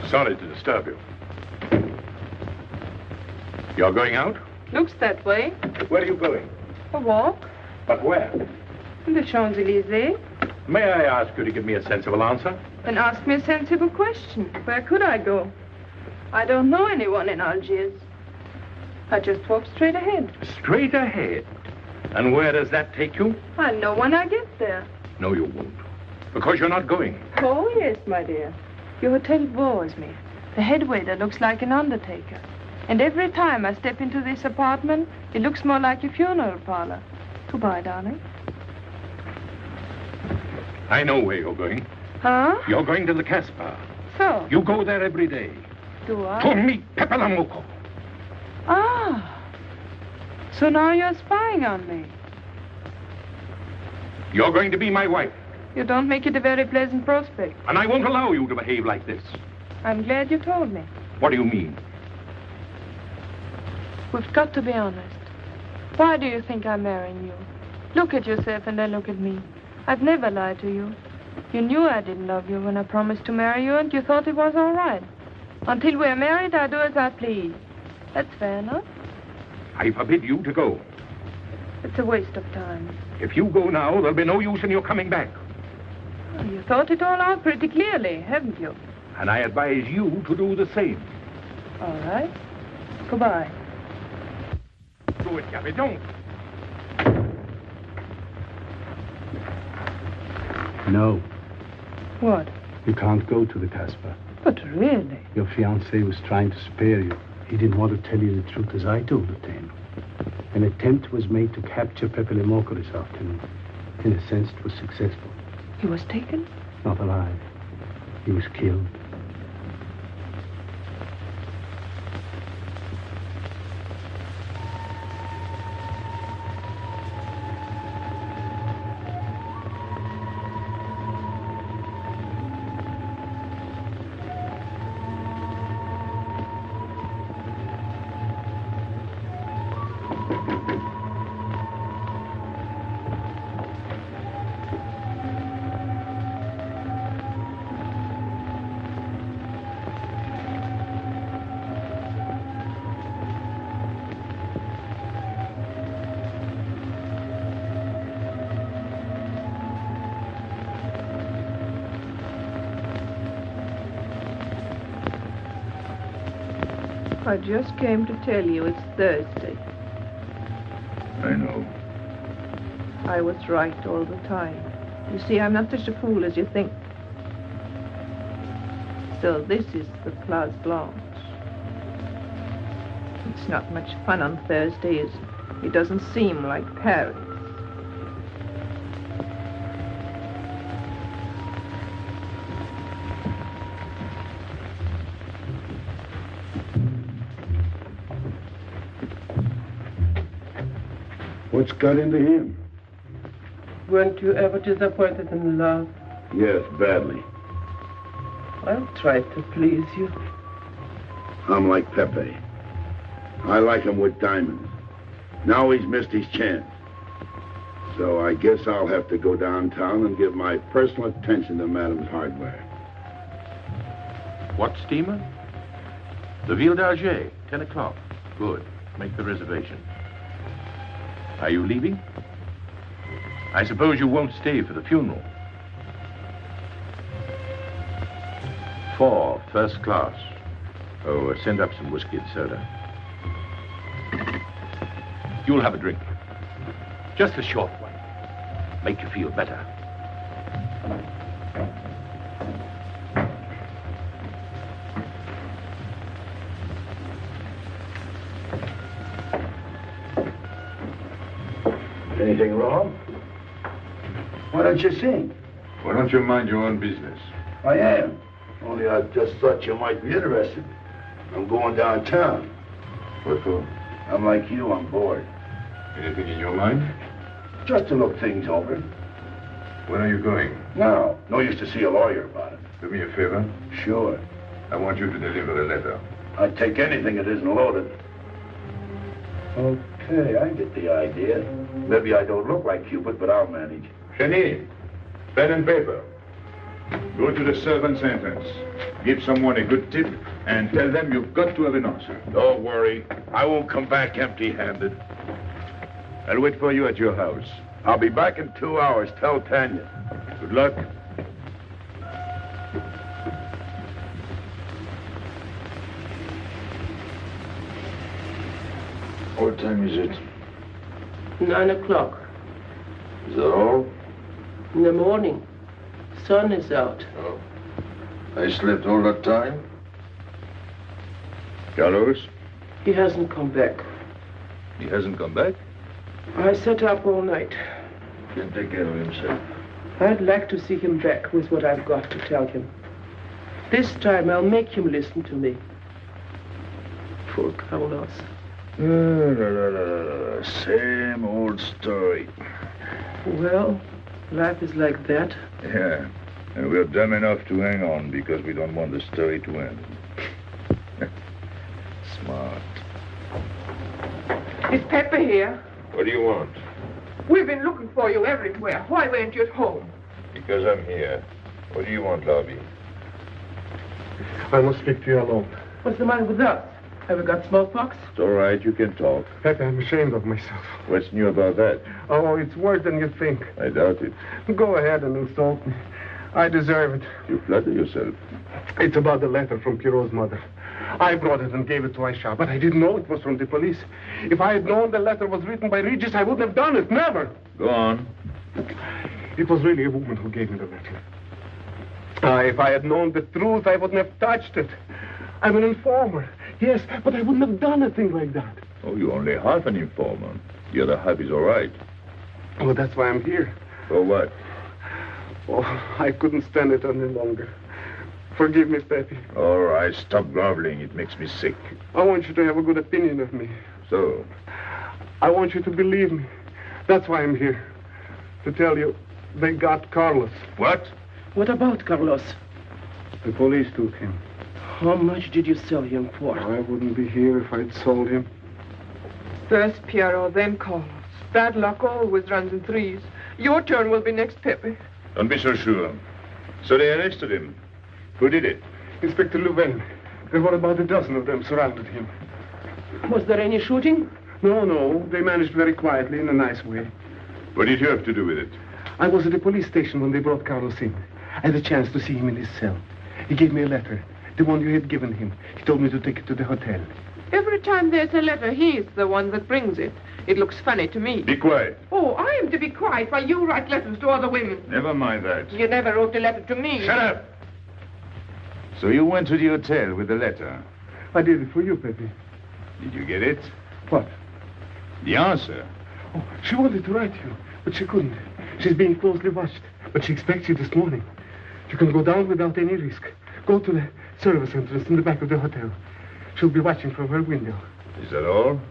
Sorry to disturb you. You're going out? Looks that way. Where are you going? A walk. But where? In the Champs-Élysées. May I ask you to give me a sensible answer? Then ask me a sensible question. Where could I go? I don't know anyone in Algiers. I just walk straight ahead. Straight ahead? And where does that take you? I'll know when I get there. No, you won't. Because you're not going. Oh, yes, my dear. Your hotel bores me. The head waiter looks like an undertaker. And every time I step into this apartment, it looks more like a funeral parlor. Goodbye, darling. I know where you're going. Huh? You're going to the Casbah. So? You go there every day. Do I? To meet Pepe Le Moko. Ah. So now you're spying on me. You're going to be my wife. You don't make it a very pleasant prospect. And I won't allow you to behave like this. I'm glad you told me. What do you mean? We've got to be honest. Why do you think I'm marrying you? Look at yourself and then look at me. I've never lied to you. You knew I didn't love you when I promised to marry you, and you thought it was all right. Until we're married, I do as I please. That's fair enough. I forbid you to go. It's a waste of time. If you go now, there'll be no use in your coming back. Oh, you thought it all out pretty clearly, haven't you? And I advise you to do the same. All right. Goodbye. Do it, Gabby, don't. No. What? You can't go to the Casbah. But really? Your fiancé was trying to spare you. He didn't want to tell you the truth as I told it to him. An attempt was made to capture Pepe Le Moko this afternoon. In a sense, it was successful. He was taken? Not alive. He was killed. I just came to tell you it's Thursday. I know. I was right all the time. You see, I'm not such a fool as you think. So this is the Place Blanche. It's not much fun on Thursday, is it? It doesn't seem like Paris. What's got into him? Weren't you ever disappointed in love? Yes, badly. I'll try to please you. I'm like Pepe. I like him with diamonds. Now he's missed his chance. So I guess I'll have to go downtown and give my personal attention to Madame's hardware. What steamer? The Ville d'Alger, 10 o'clock. Good. Make the reservation. Are you leaving? I suppose you won't stay for the funeral. 4, first class. Oh, send up some whiskey and soda. You'll have a drink. Just a short one. Make you feel better. Anything wrong? Why don't you sing? Why don't you mind your own business? I am. Only I just thought you might be interested. I'm going downtown. What for? I'm like you, I'm bored. Anything in your mind? Just to look things over. When are you going? Now, no use to see a lawyer about it. Do me a favor. Sure. I want you to deliver a letter. I'd take anything that isn't loaded. Okay, I get the idea. Maybe I don't look like Cupid, but I'll manage. Jenny, pen and paper. Go to the servant's entrance. Give someone a good tip and tell them you've got to have an answer. Don't worry. I won't come back empty-handed. I'll wait for you at your house. I'll be back in 2 hours. Tell Tanya. Good luck. What time is it? 9 o'clock. Is that all? In the morning. Sun is out. Oh. I slept all that time? Carlos? He hasn't come back. He hasn't come back? I sat up all night. Can take care of himself. I'd like to see him back with what I've got to tell him. This time I'll make him listen to me. Poor Carlos. Same old story. Well, life is like that. Yeah, and we're dumb enough to hang on because we don't want the story to end. Smart. Is Pepe here? What do you want? We've been looking for you everywhere. Why weren't you at home? Because I'm here. What do you want, Lobby? I must speak to you alone. What's the matter with us? Have we got smallpox? It's all right, you can talk. Pepe, I'm ashamed of myself. What's new about that? Oh, it's worse than you think. I doubt it. Go ahead and insult me. I deserve it. You flatter yourself. It's about the letter from Pierrot's mother. I brought it and gave it to Aisha, but I didn't know it was from the police. If I had known the letter was written by Regis, I wouldn't have done it. Never. Go on. It was really a woman who gave me the letter. If I had known the truth, I wouldn't have touched it. I'm an informer. Yes, but I wouldn't have done a thing like that. Oh, you're only half an informer. The other half is all right. Well, that's why I'm here. For what? Oh, I couldn't stand it any longer. Forgive me, Pepe. All right, stop groveling. It makes me sick. I want you to have a good opinion of me. So? I want you to believe me. That's why I'm here. To tell you, they got Carlos. What? What about Carlos? The police took him. How much did you sell him for? I wouldn't be here if I'd sold him. First Pierrot, then Carlos. Bad luck always runs in threes. Your turn will be next, Pepe. Don't be so sure. So they arrested him. Who did it? Inspector Louvain. There were about a dozen of them surrounded him. Was there any shooting? No. They managed very quietly in a nice way. What did you have to do with it? I was at the police station when they brought Carlos in. I had a chance to see him in his cell. He gave me a letter. The one you had given him. He told me to take it to the hotel. Every time there's a letter, he's the one that brings it. It looks funny to me. Be quiet. Oh, I am to be quiet while you write letters to other women. Never mind that. You never wrote a letter to me. Shut up! So you went to the hotel with the letter? I did it for you, Pepe. Did you get it? What? The answer. Oh, she wanted to write you, but she couldn't. She's being closely watched, but she expects you this morning. You can go down without any risk. Go to the service entrance in the back of the hotel. She'll be watching from her window. Is that all?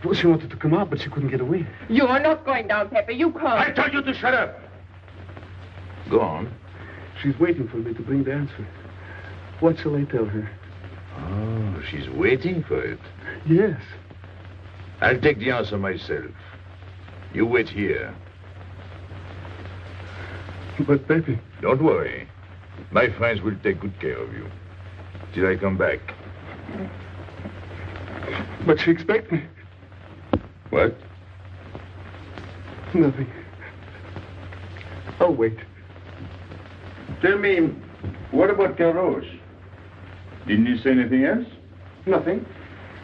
Well, she wanted to come out, but she couldn't get away. You are not going down, Pepe. You can't. I told you to shut up. Go on. She's waiting for me to bring the answer. What shall I tell her? Oh, she's waiting for it. Yes. I'll take the answer myself. You wait here. But, Pepe... Don't worry. My friends will take good care of you. Till I come back. But she expects me. What? Nothing. I'll wait. Tell me, what about Carlos? Didn't he say anything else? Nothing.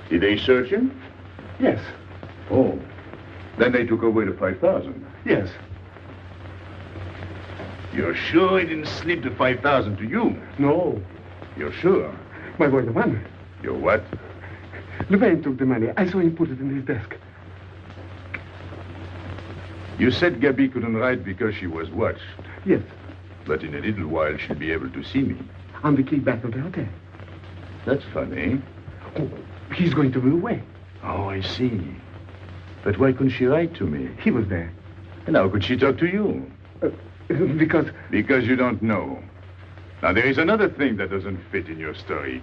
Did they search him? Yes. Oh. Then they took away the 5,000. Yes. You're sure he didn't slip the 5,000 to you? No. You're sure? My boy, the money. Your what? Louvain took the money. I saw him put it in his desk. You said Gabby couldn't write because she was watched. Yes. But in a little while she'll be able to see me. On the key back of the hotel. That's funny. Oh, he's going to be away. Oh, I see. But why couldn't she write to me? He was there. And how could she talk to you? Because... Because you don't know. Now, there is another thing that doesn't fit in your story.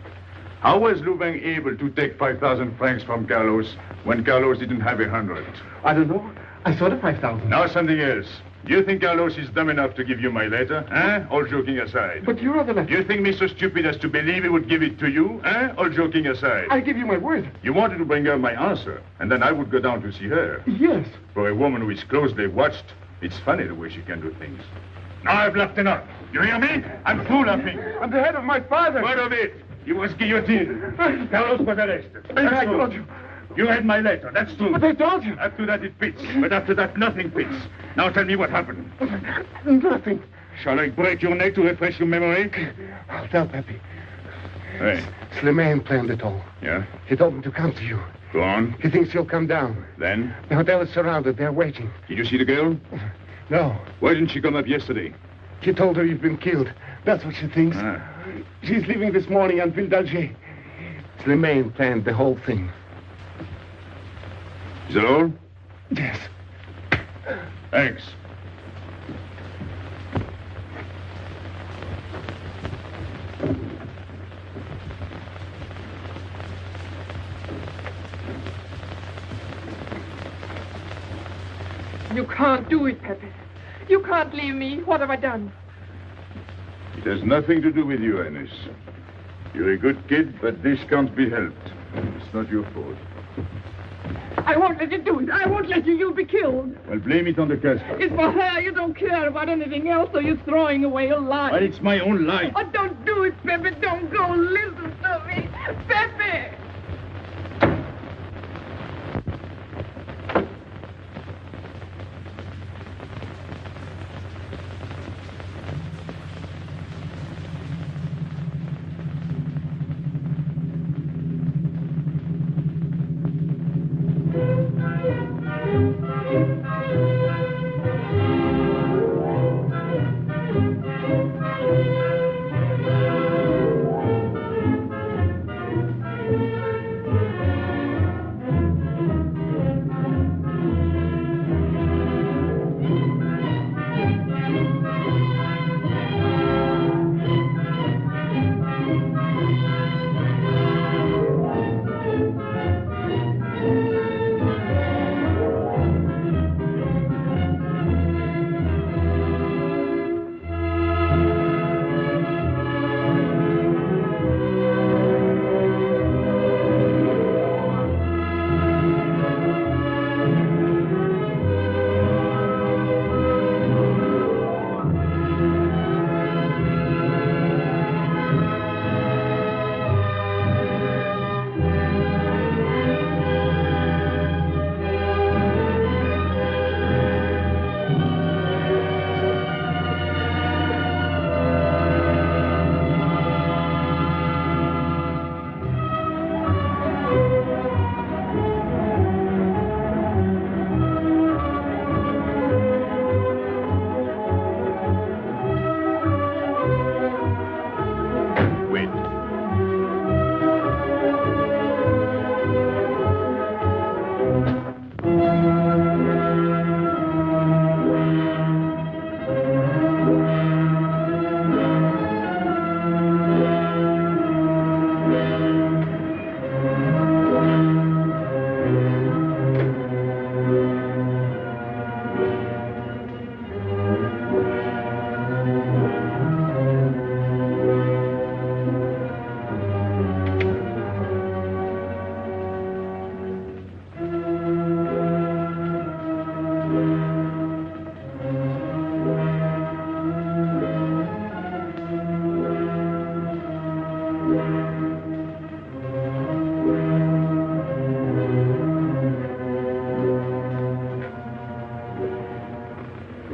How was Louvain able to take 5,000 francs from Carlos when Carlos didn't have 100? I don't know. I saw the 5,000. Now something else. Do you think Carlos is dumb enough to give you my letter? Eh? All joking aside. But you wrote the letter. Do you think me so stupid as to believe he would give it to you? Eh? All joking aside. I give you my word. You wanted to bring her my answer, and then I would go down to see her. Yes. For a woman who is closely watched, it's funny the way she can do things. Now I've left enough. You hear me? I'm through laughing. I'm the head of my father. Word of it. He was guillotined. Carlos was arrested. I told you. You read my letter, that's true. But I told you. After that it fits, but after that nothing fits. Now tell me what happened. Nothing. Shall I break your neck to refresh your memory? I'll tell Pepe. Hey. Slimane planned it all. Yeah? He told me to come to you. Go on. He thinks you'll come down. Then? The hotel is surrounded. They're waiting. Did you see the girl? No. Why didn't she come up yesterday? She told her you've been killed. That's what she thinks. Ah. She's leaving this morning on Ville d'Alger. Slimane planned the whole thing. Is that all? Yes. Thanks. You can't do it, Pepe. You can't leave me. What have I done? It has nothing to do with you, Ines. You're a good kid, but this can't be helped. It's not your fault. I won't let you do it. I won't let you. You'll be killed. Well, blame it on the Casbah. It's for her. You don't care about anything else, so you're throwing away your life. Well, it's my own life. Oh, don't do it, Pepe. Don't go. Listen to me. Pepe!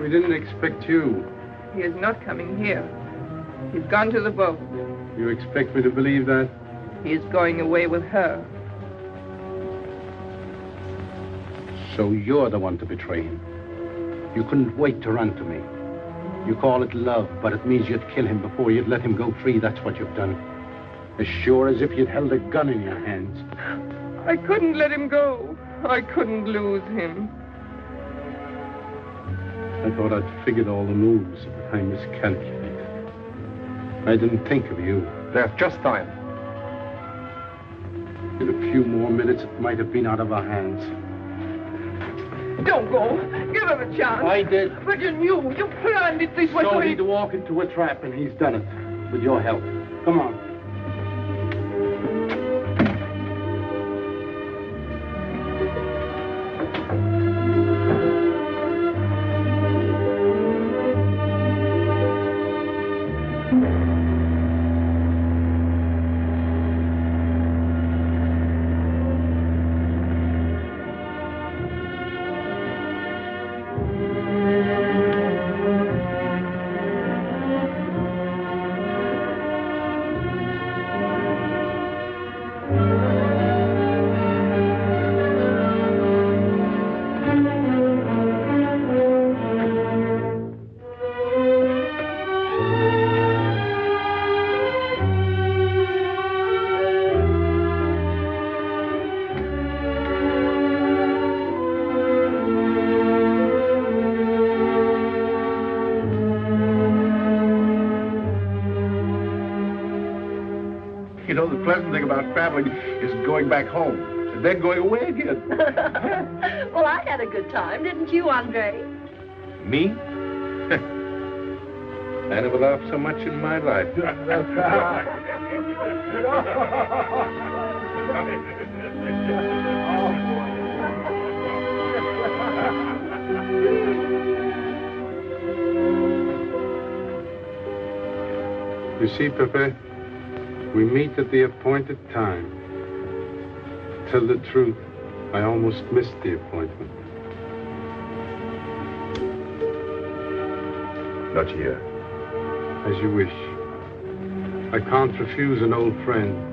We didn't expect you. He is not coming here. He's gone to the boat. You expect me to believe that? He is going away with her. So you're the one to betray him. You couldn't wait to run to me. You call it love, but it means you'd kill him before you'd let him go free. That's what you've done. As sure as if you'd held a gun in your hands. I couldn't let him go. I couldn't lose him. I thought I'd figured all the moves, but I miscalculated. I didn't think of you. There's just time. In a few more minutes, it might have been out of our hands. Don't go. Give him a chance. I did. But you knew. You planned it this way. So he'd walk into a trap, and he's done it. With your help. Come on. You know, the pleasant thing about traveling is going back home, and then going away again. Well, I had a good time, didn't you, Andre? Me? I never laughed so much in my life. You see, Pepe, we meet at the appointed time. To tell the truth, I almost missed the appointment. Not here. As you wish. I can't refuse an old friend.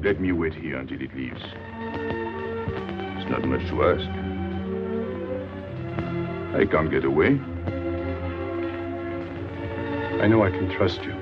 Let me wait here until it leaves. It's not much to ask. I can't get away. I know I can trust you.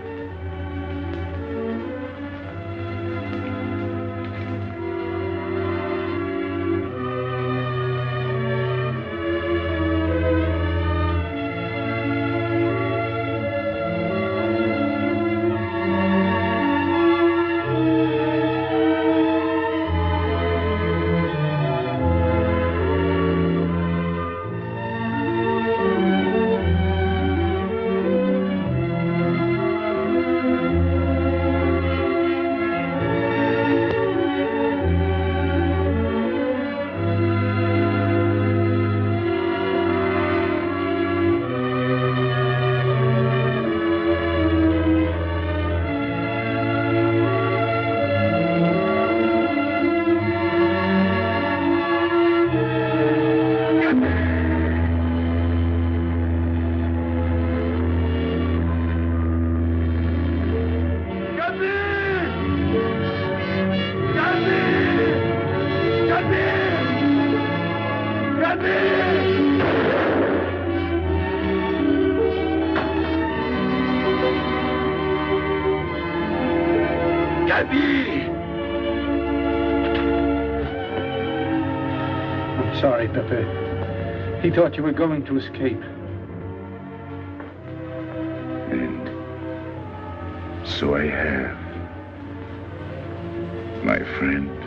Pepe. He thought you were going to escape. And so I have, my friend.